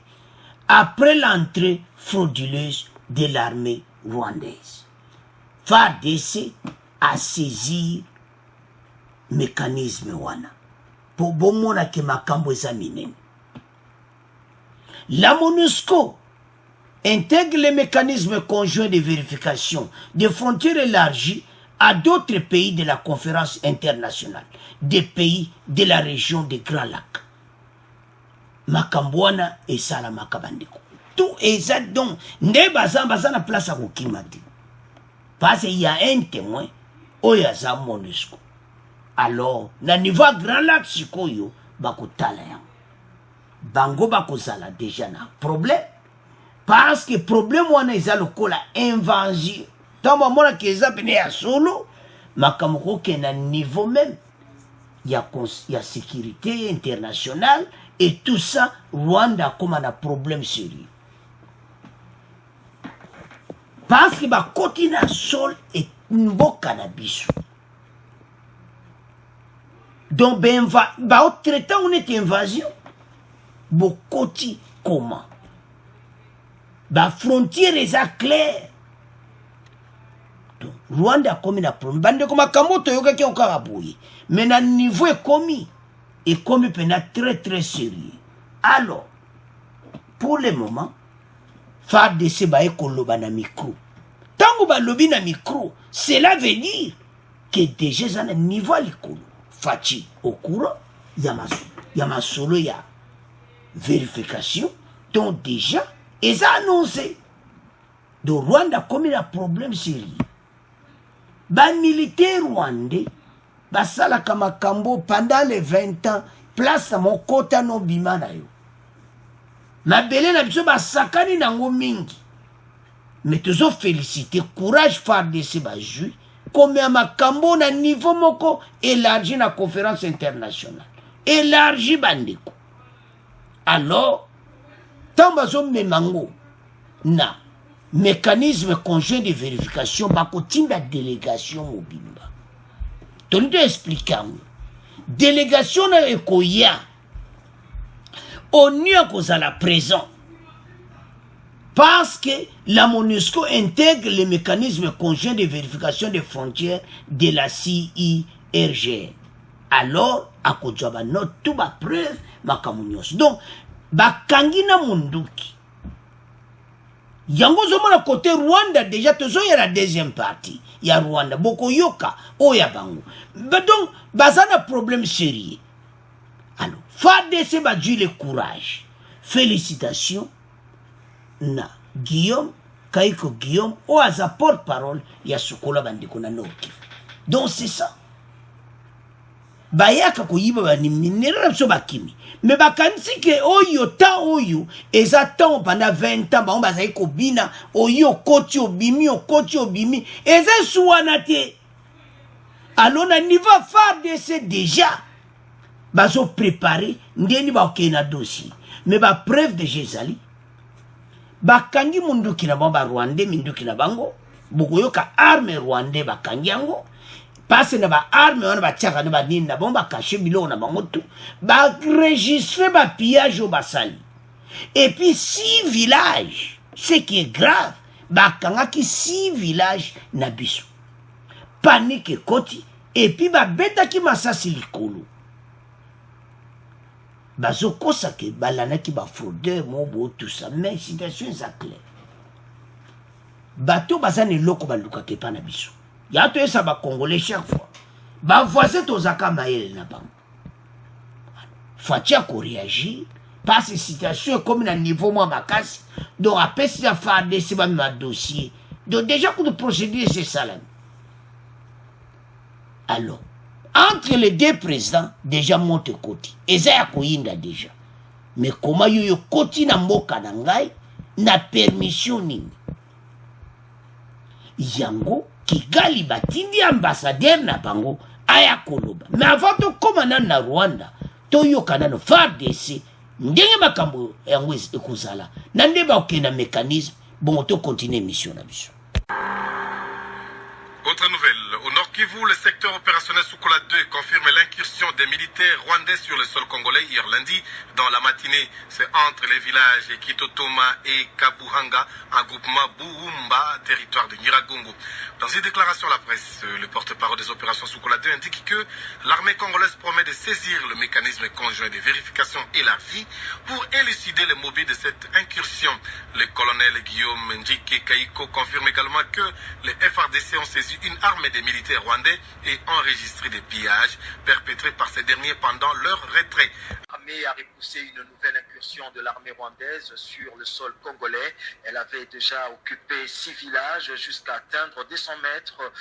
après l'entrée frauduleuse de l'armée rwandaise. FARDC a saisi le mécanisme wana. Pour bomona ke makambo examiner. La MONUSCO intègre les mécanismes conjoints de vérification des frontières élargies à d'autres pays de la conférence internationale, des pays de la région des Grands Lacs. Makambwana et Salamaka bandeko. Tout est ça donc. Ne bazana place à Kokimati. Parce qu'il y a un témoin, Oyaza MONUSCO. Alors, na niveau Grand Lac Sikoyo, bako talayan. Bango bako zala déjà na problème. Parce que problème wana eza lokola invasion. Tant que les gens sont solo, mais na niveau même, il y a sécurité internationale et tout ça, Rwanda comme un problème sérieux. Parce que le continent sol est un bon cannabis. Donc, au traitant, on est invasion. Beaucoup comment? La frontière est claire. Rwanda a commis un problème. Bande comme Kamoto yoga qui encore abouillé. Mais na niveau est commis très très sérieux. Alors, pour le moment, FARDC ba ekoloba na micro. Tango ba lobi na micro, cela veut dire que déjà à niveau likolo. Fachi au courant, yama solo ya vérification. Donc déjà, ils ont annoncé. Donc Rwanda a commis un problème sérieux. Ba militaire rwandais basala kama kambo pendant les 20 ans place à mon kota no bimana yo mabele na biso basakani nango mingi mais toujours féliciter courage FARDC bajui comme ya makambo na niveau moko élargi na conférence internationale élargi bandeko. Alors tant bazo memango na mécanisme conjoint de vérification bakotimba délégation mobimba. Toni to expliquer délégation na ekoya ONU akozala présent parce que la MONUSCO intègre les mécanismes conjoints de vérification des frontières de la CIRG. Alors, à Kodjaba, note tout ma preuve, ma kamunios. Donc, bakangina munduki. Yango zomona côté Rwanda, déjà, tozo y a la deuxième partie. Il y a Rwanda, Boko Yoka, Oya Bango. Donc, bazana problème sérieux. Alors, FARDC va dire le courage. Félicitations. Na Guillaume, Kaiko Guillaume, ou à sa porte-parole, il y a Sukola Bandikona Noki. Donc, c'est ça. Bayaka koyiba bani minera so bakimi mais bakanisi ke oyo ta oyo eza temps pendant 20 ans ba bazai ko bina oyo koti obimi eza suwana te alona niveau FARDC déjà bazo préparer ndeni ba okena dossier mais ba preuve de Jézali bakangi munduki na ba Rwandais minduki na bango bokoyoka arme Rwandais bakangi yango parce que ba arme on ba tiaka na ba nina bon ba cacher bilo na bango tout ba enregistrer ba pillage au basali et puis 6 villages ce qui est grave ba kanga ki 6 villages na biso panique koti et puis ba beta ki masasi likolo bazo kosa ke balana ki ba fraudeur mobo tout ça mais situation est claire bato bazane loko baluka ke pa na biso ya to esa ba congolais chaque fois ba voisin to zaka maele na bango fatia ko réagir parce que situation comme na niveau moi makasi donc après si la FARDC ba ma dossier donc déjà pour le procédure c'est ça là alors entre les deux présidents déjà monte côté eza ya koyinda déjà mais comment yo koti na mboka na ngai na permission nini yango Kigali batindi ambassadeur na bango aya koloba mais avant to komana na Rwanda to yokana no FARDC ndenge makambo yango ekozala na ndeba okena mécanisme bon to continuer mission na biso. Autre nouvelle, au Nord Kivu, le secteur opérationnel Sukola 2 confirme l'incursion des militaires rwandais sur le sol congolais hier lundi. Dans la matinée, c'est entre les villages Kitotoma et Kabuhanga, un groupement Buhumba, territoire de Nyiragongo. Dans une déclaration à la presse, le porte-parole des opérations Sukola 2 indique que l'armée congolaise promet de saisir le mécanisme conjoint de vérification élargi pour élucider les mobiles de cette incursion. Le colonel Guillaume Njike Kaiko confirme également que les FARDC ont saisi une armée des militaires rwandais et enregistré des pillages perpétrés par ces derniers pendant leur retrait. L'armée a repoussé une nouvelle incursion de l'armée rwandaise sur le sol congolais. Elle avait déjà occupé 6 villages jusqu'à atteindre 200 mètres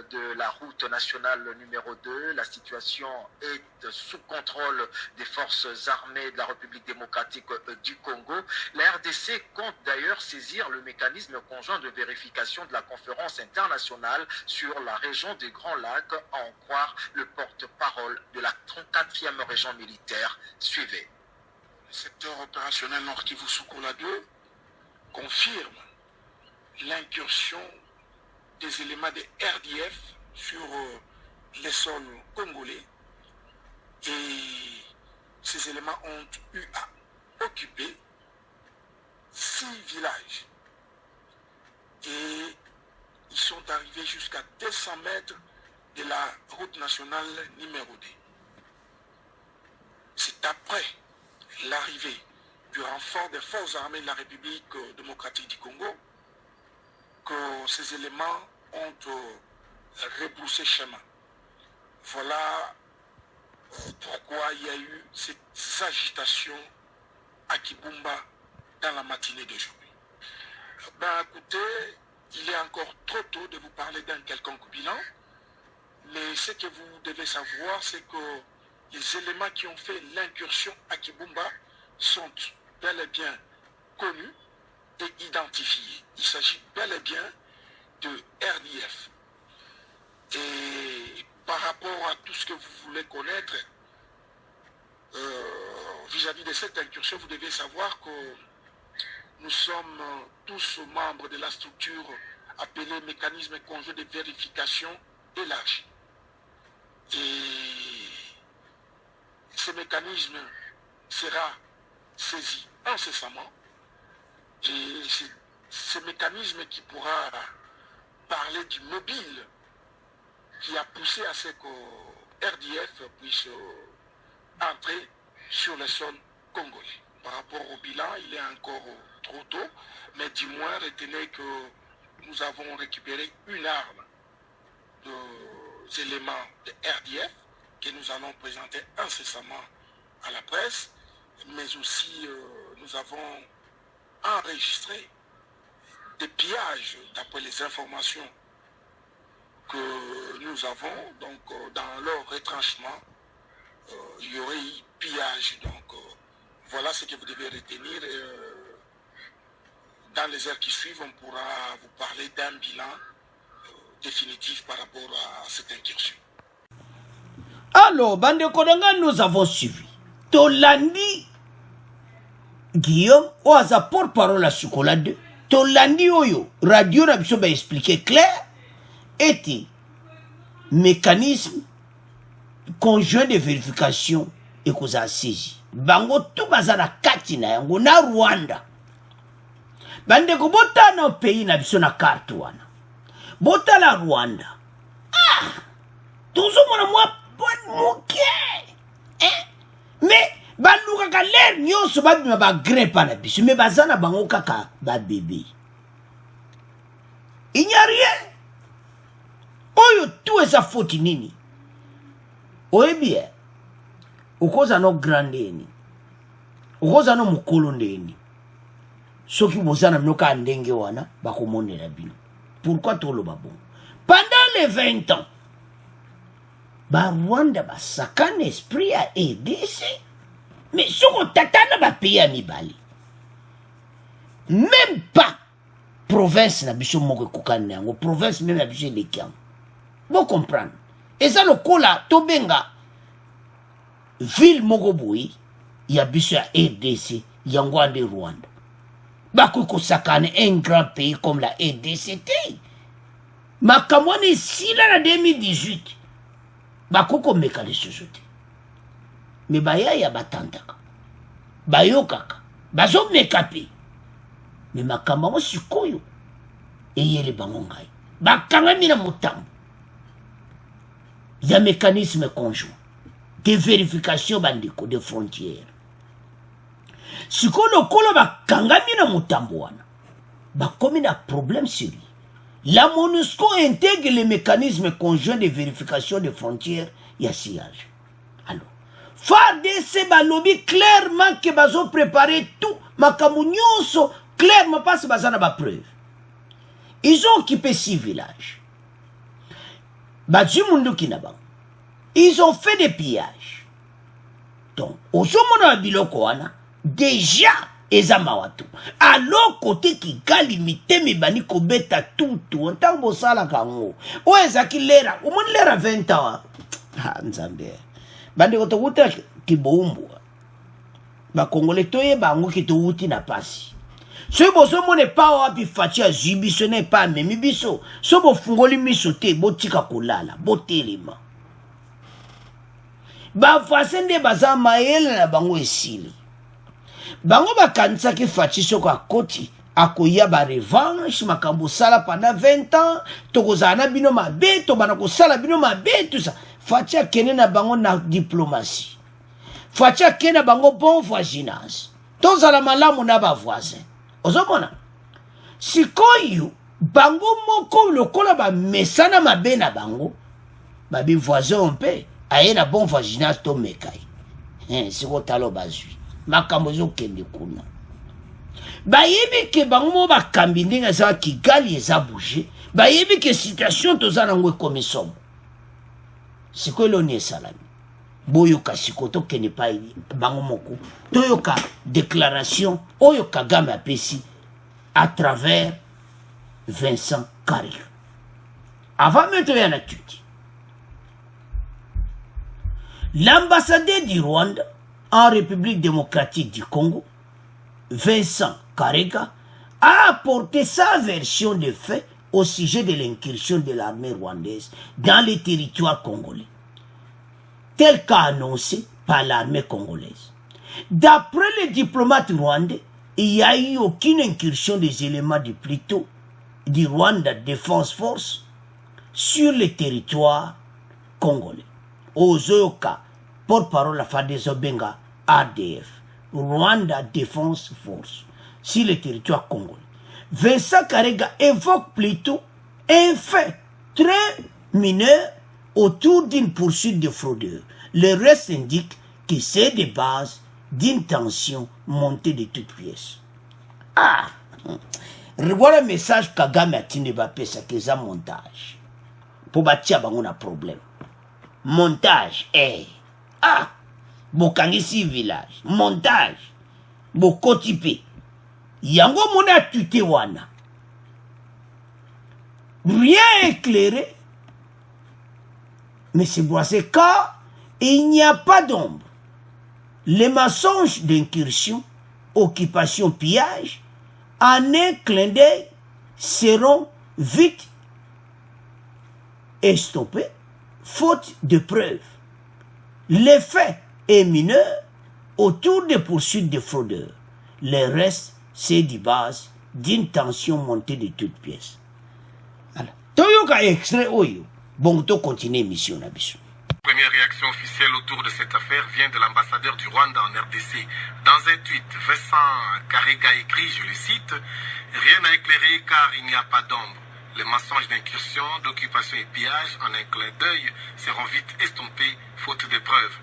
de la route nationale numéro 2. La situation est sous contrôle des forces armées de la République démocratique du Congo. La RDC compte d'ailleurs saisir le mécanisme conjoint de vérification de la conférence internationale sur la région des Grands Lacs, à en croire le porte-parole de la 34e région militaire. Suivez. Le secteur opérationnel Nord Kivu Sukola 2 confirme l'incursion des éléments de RDF sur les sols congolais et ces éléments ont eu à occuper 6 villages et ils sont arrivés jusqu'à 200 mètres de la route nationale numéro 2. C'est après l'arrivée du renfort des forces armées de la République démocratique du Congo que ces éléments ont rebroussé chemin. Voilà pourquoi il y a eu cette agitation à Kibumba dans la matinée d'aujourd'hui. Ben écoutez, il est encore trop tôt de vous parler d'un quelconque bilan, mais ce que vous devez savoir, c'est que les éléments qui ont fait l'incursion à Kibumba sont bel et bien connus et identifiés. Il s'agit bel et bien de RDF. Et par rapport à tout ce que vous voulez connaître vis-à-vis de cette incursion, vous devez savoir que nous sommes tous membres de la structure appelée mécanisme conjoint de vérification élargi. Et ce mécanisme sera saisi incessamment et c'est ce mécanisme qui pourra parler du mobile qui a poussé à ce que RDF puisse entrer sur le sol congolais. Par rapport au bilan, il est encore trop tôt, mais du moins retenez que nous avons récupéré une arme des éléments de RDF que nous allons présenter incessamment à la presse, mais aussi nous avons enregistré des pillages d'après les informations que nous avons. Donc dans leur retranchement, il y aurait eu pillage. Donc voilà ce que vous devez retenir. Dans les heures qui suivent, on pourra vous parler d'un bilan définitif par rapport à cette incursion. Alors, Bande Kodanga, nous avons suivi. Tolandi Guillaume, ou à sa porte-parole à Sukola 2, Tolandi Oyo, radio Rabisho va expliquer clair, était mécanisme conjoint de vérification et qu'on a saisi. Bango tout bazana katina yango na Rwanda. Bande ko bota na pays na biso na carte wana. Bota la Rwanda. Ah! Toujours mon moi bon moké. Mais baluka ka l'air nyonso babima ba grepa na biso mais bazana bango kaka ba bébé. Il n'y a rien. Oyo tout est sa faute nini. Oye bien. Ukoza no grande ni. Ukoza no mukolo ndeni. Soki bozana mnoka ndenge wana bakomonela bino. Pourquoi tout le babon? Pendant les 20 ans, Rwanda basakane esprit à EDC. Mais si on tatana ba pays à Mibali. Même pas province na biso moko kokane yango, province même na biso de Kiam. Vous comprenez? Et ça le kola tobenga ville moko boui ya biso ya EDC yango ande Rwanda. Bakoko sakane un grand pays comme la EDCT. Makamwani sila na 2018. Bakoko meka les sociétés. Mais baya ya batantaka. Bayokaka. Bazo mekapi. Mais makamwa sikoyo. Eyele bangongai. Bakanga mina mutambo. Ya mécanisme conjoint de vérification bandiko de frontières. Si on kolo bakangami na mutambo wana, bakomi na problème sérieux. La MONUSCO intègre les mécanismes conjoints de vérification des frontières ya sillage. Alors, FARDC balobi clairement que bazo préparé tout, makambo nyonso clairement parce bazana ba preuve. Ils ont occupé 6 villages. Ils ont fait des pillages. Donc, au moment biloko wana, déjà, ezamawatu. Alors, côté qui galimité me bani kobeta tout, en tant que sala kango. O ezaki lera, o mon lera 20 ans. Ah, nzambe. Bandi koto wuta ki boumbu. Ba Congolais toye bango ki to wuti na pasi. Ce bozo mo ne pa wapi fatia zibiso ne pa memi biso. So bo fungoli miso te botika kolala, botelema. Ba fasende baza maele na bango esili. Bango ba kanisa ki fachi soko akoti akoya ba revanche makambo sala pendant 20 ans tokozana bino mabe to bana ko sala bino mabe tout ça. Fatia kene na bango na diplomatie. Fatia kene na bango bon voisinage. Tozala malamu na ba voisin. Ozomona sikoyo bango moko lokola ba mesana mabe na bango ba bi voisin mpe aye na bon voisinage to mekai siko talo bazui makambo zo kende kuna ba yebi ke bango mo ba kambi ndinga za Kigali eza bouger ba yebi ke situation tozana ngwe komisomo siko lo ni salami boyoka sikoto kene pa bango moko toyoka déclaration oyo Kagame apesi à travers Vincent Karil. Avant maintenant ya na tuti. L'ambassadeur du Rwanda en République démocratique du Congo, Vincent Karega, a apporté sa version des faits au sujet de l'incursion de l'armée rwandaise dans les territoires congolais, tel qu'a annoncé par l'armée congolaise. D'après les diplomates rwandais, il n'y a eu aucune incursion des éléments du plutôt du Rwanda Defense Force sur le territoire congolais. Ozoka, porte-parole la Fadeza Benga, ADF, Rwanda Defense Force, sur le territoire congolais. Vincent Karega évoque plutôt un fait très mineur autour d'une poursuite de fraudeurs. Le reste indique que c'est des bases d'une tension montée de toutes pièces. Ah! Regarde le message Kagame a tenu ça que c'est un montage. Pour bâtir un problème. Montage, ah! Bokangisi village. Montage. Bokotipe. Yango mona tuté wana. Rien éclairé. Mais c'est boisé car il n'y a pas d'ombre. Les mensonges d'incursion, occupation, pillage, en un clin d'œil, seront vite estompés, faute de preuves. L'effet est mineur autour des poursuites de fraudeurs. Le reste, c'est du base d'une tension montée de toutes pièces. Alors, Toyoka extrait Oyo. Bon, to continue mission na biso. Première réaction officielle autour de cette affaire vient de l'ambassadeur du Rwanda en RDC. Dans un tweet, Vincent Karega écrit, je le cite, « Rien à éclairer car il n'y a pas d'ombre. Les mensonges d'incursion, d'occupation et pillage, en un clin d'œil, seront vite estompés, faute de preuves.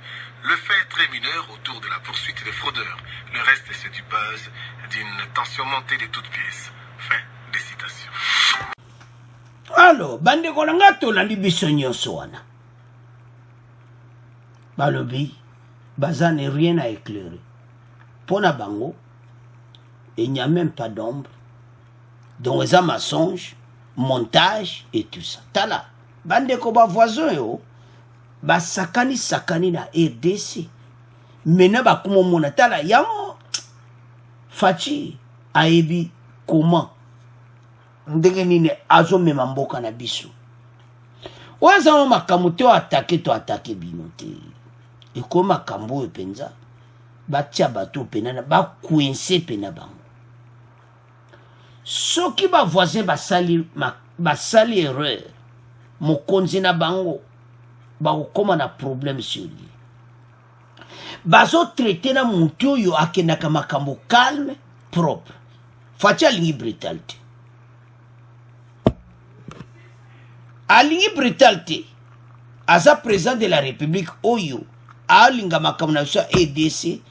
Le fait est très mineur autour de la poursuite des fraudeurs. Le reste, c'est du buzz, d'une tension montée de toutes pièces. » Fin des citations. Alors, bande kolanga tolandi biso nyonso wana. Balobi, baza n'est rien à éclairer. Pona bango, il n'y a même pas d'ombre. Donc, les mensonges, montage et tout ça. Tala, bande ko ba voisin yo, ba sakani na RDC. Mena ba kumo mona tala yamo. Fachi, aebi, comment? Ndenge nini azo mema mboka na biso. Waza makambo to atake bino te. Eko makambo epenza batia bato penana ba coincer pena bango. Soki ba voisin basali erreur mokonzi na bango ba kokoma na problème sur lui. Bazo traiter na muntu yo akenaka makambo calme propre. Fatia alingi brutalité. Alingi brutalité. Aza président de la République Oyo. Alinga makamna sa EDC.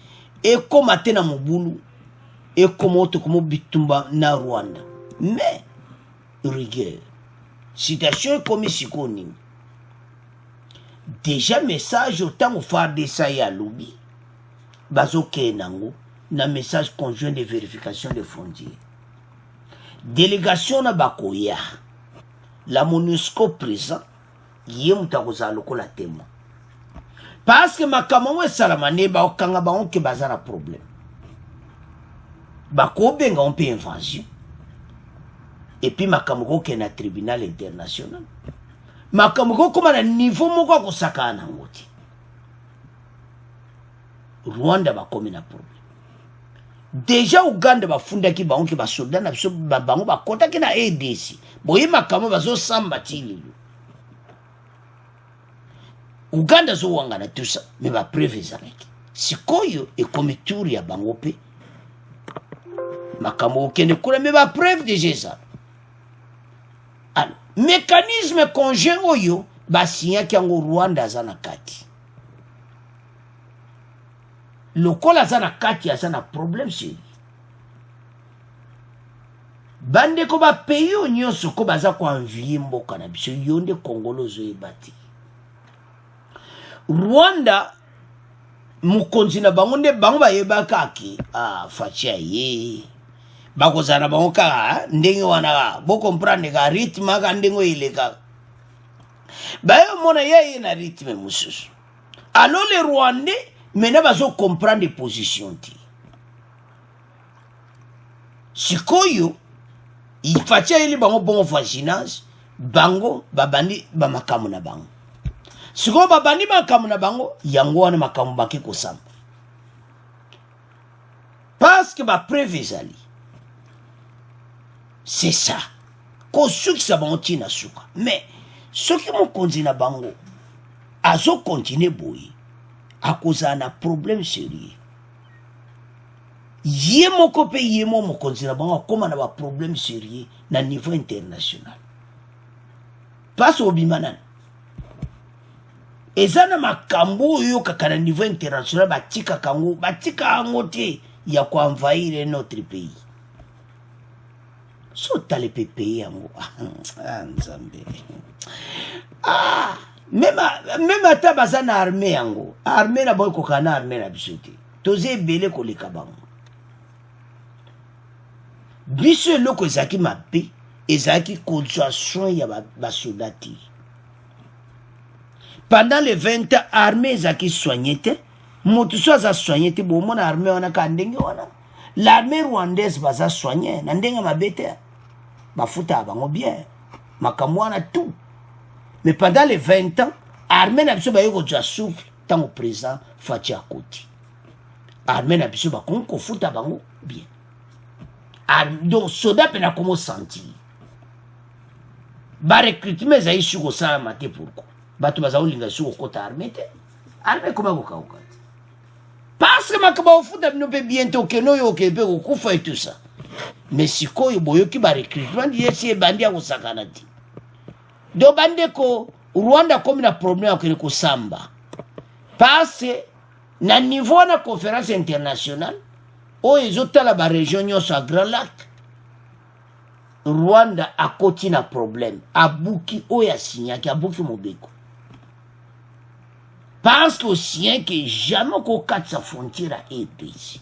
Et comme atena mobulu. Et comme bitumba na Rwanda. Mais, rigueur. Citation comme sikoni. Déjà message autant au phare de ça ya lobby. Bazo kenango. Na message conjoint de vérification des frontières. Délégation na bakoya. La MONUSCO présent, yé mutakoza lokola témoin. Parce que makamamo salamane ba okanga ba onke bazara problème. Ba ko benga on peut invasion. Et puis makamoko ke na tribunal international. Makamoko koma na niveau moko ko sakana ngoti. Rwanda ba komi na problème. Déjà Uganda ba funda ki ba onke ba soldat na biso ba bango ba kota ki na ADC. Boye makamo bazo samba tililu. Uganda zo wanga na tout ça, mais ba preuve ezalaki. Sikoyo e comme tour ya bango pe. Makamo kene kula mais ba preuve déjà ça. Alors, mécanisme conjoint oyo ba signa ki ngo Rwanda zana kati. Lokola zana kati azana problème c'est. Bande ko ba pays nyonso ko baza ko envier mboka na biso yonde Congolo zo ebati. Rwanda mukonzi na bango nde bango ba yebaka ki facia ye. Bako zana bango ka ndenge wana bo comprendre ka rythme ka ndenge ileka. Ba yo mona ye na rythme mususu. Alors les Rwandais maintenant bazo comprendre des positions ti. Sikoyo il fatia ili bango bon voisinage bango babandi ba makamu na bango. Siko babandi makamu na bango yango wana makamu baki kosamba. Parce que ma prévisali c'est ça ko suki sa banti na suka mais ce qui mon konzina bango azo continuer boy à cause d'un problème sérieux yé moko pe yé mo konzina bango comme on a un problème sérieux na niveau international passe au bimanan ezana makambo yo kaka na niveau international batika kango te ya ko envahir notre pays so tale pe pays yango nzambe même ata baza na armée yango armée na boy koka na armée na biso te toze ebele koleka bango biso eloko ezalaki mabe ezalaki kozwa soin ya basoldati pendant les 20 ans armée ezalaki soigné te moto so aza soigné te bomona armée wana ka ndenge wana l'armée rwandaise baza soigné na ndenge mabe te bafuta bango bien makambo wana tout mais pendant les 20 ans armée na biso baye kozwa souffle ntango président Faci akoti armée na biso bakongi kofuta bango bien donc soda mpe na komo sentir barecrutement ezali su kosalama te pourquoi bato baza kolinga su kokota armée te armée koma kokauka te parce que makambo ofuta bino mpe bien te okende oyo okende mpe kokufa et tout ça mais sikoyo boyoki barecrutement yesi ebandi ya kosakana te do bandeko Rwanda komi na problème akende kosamba parce que na niveau na conférence internationale oyo ezotala barégion nyonso ya Grand Lac Rwanda akoti na problème abuki oyo asinyaki abuki mobeko parce que osien que jamais kokatisa frontière à RDC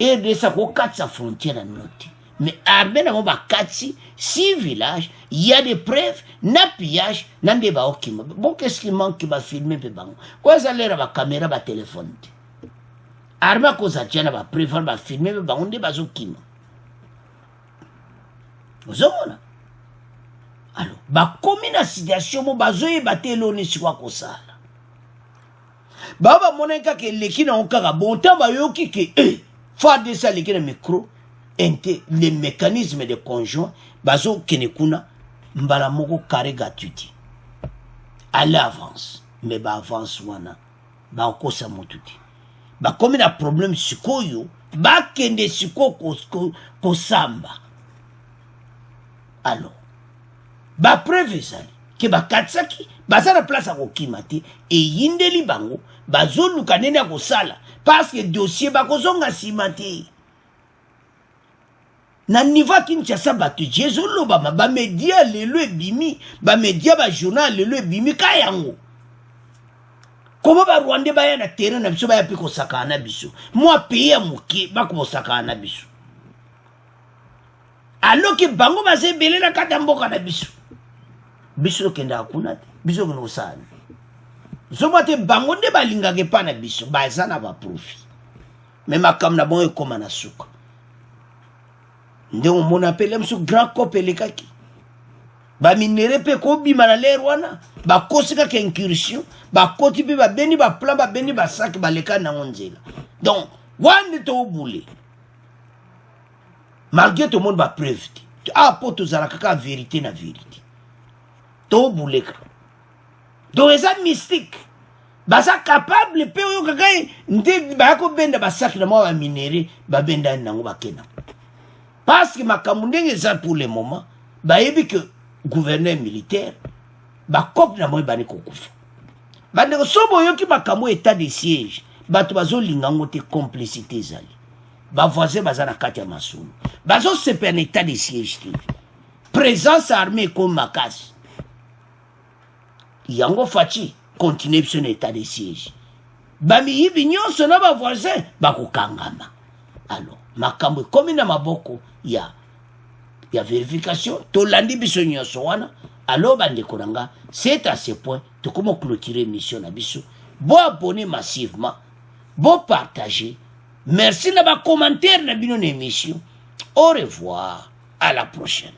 RDC akokatisa frontière à noti mais armée nango bakati 6 villages il y a des preuves na pillage na nde baokima bon qu'est-ce qui manque bafilme mpe bango ko ezalera bacaméra batelefone te armée akozatia na bapreuve wana bafilme mpe bango nde bazokima ozomona alors bakomi na situation mo bazoyeba te eloni sikwa kosala bao bamonaki kaka eleki nango kaka bon ntango bayoki ke fadesa aleki na micro les mécanismes de conjoint bazokende kuna mbala moko carré gratuit allez avance mais baavance wana bakosa motu te bakomi na problème sikoyo bakende siko kosamba alors bapreuve ezali ke bakatisaki baza na place ya kokima te eyindeli bango bazoluka ndenge ya kosala parce que dossier bakozonga nsima te na niveau ya Kinshasa bato ezolobama bamedia lelo ebimi bamedia bajournal lelo ebimi ka yango komo barwande baya na terrain na biso baya mpe kosakana na biso mwa pays ya moke bakosakana na biso aloki bango baza ebele na kati ya mboka na biso biso okendaka kuna te biso okende kosala zomwa te bango nde balingaka epa na biso baza na baprofit me makambo na bango ekoma na suka nde omona apele mosu grand cop elekaki baminere mpe kobima na lere wana bakosi kaka incursion bakoti mpe babeni baplan babeni basaki balekani nango nzela donc wana toobule malgré tomoni bapreuve te apo tozala kaka vérité na vérité toobuleka donc eza mystique baza capable mpe oyo kaka nde baya kobenda basaki na mwa baminere babendani nango bakena parce que makambo ndenge eza pour le moment bayebi que gouverneur militaire bakope na moi bani kokufa bandeko so boyoki makambo état de siège bato bazolinga ngo te complicité ezali bavoisin baza na kati ya masolo bazosepa na état de siège te présence armée ekomi makasi yango Faci continue biso na état de siège bamiyibi nyonso na bavoisin bakokangama alors makambo ekomi na maboko ya vérification tolandi biso nyonso wana alors bandeko na nga c'est à ce point tokomi clôturer mission na biso bo abonner massivement bo partager merci na bacommentaire na bino na émission au revoir à la prochaine.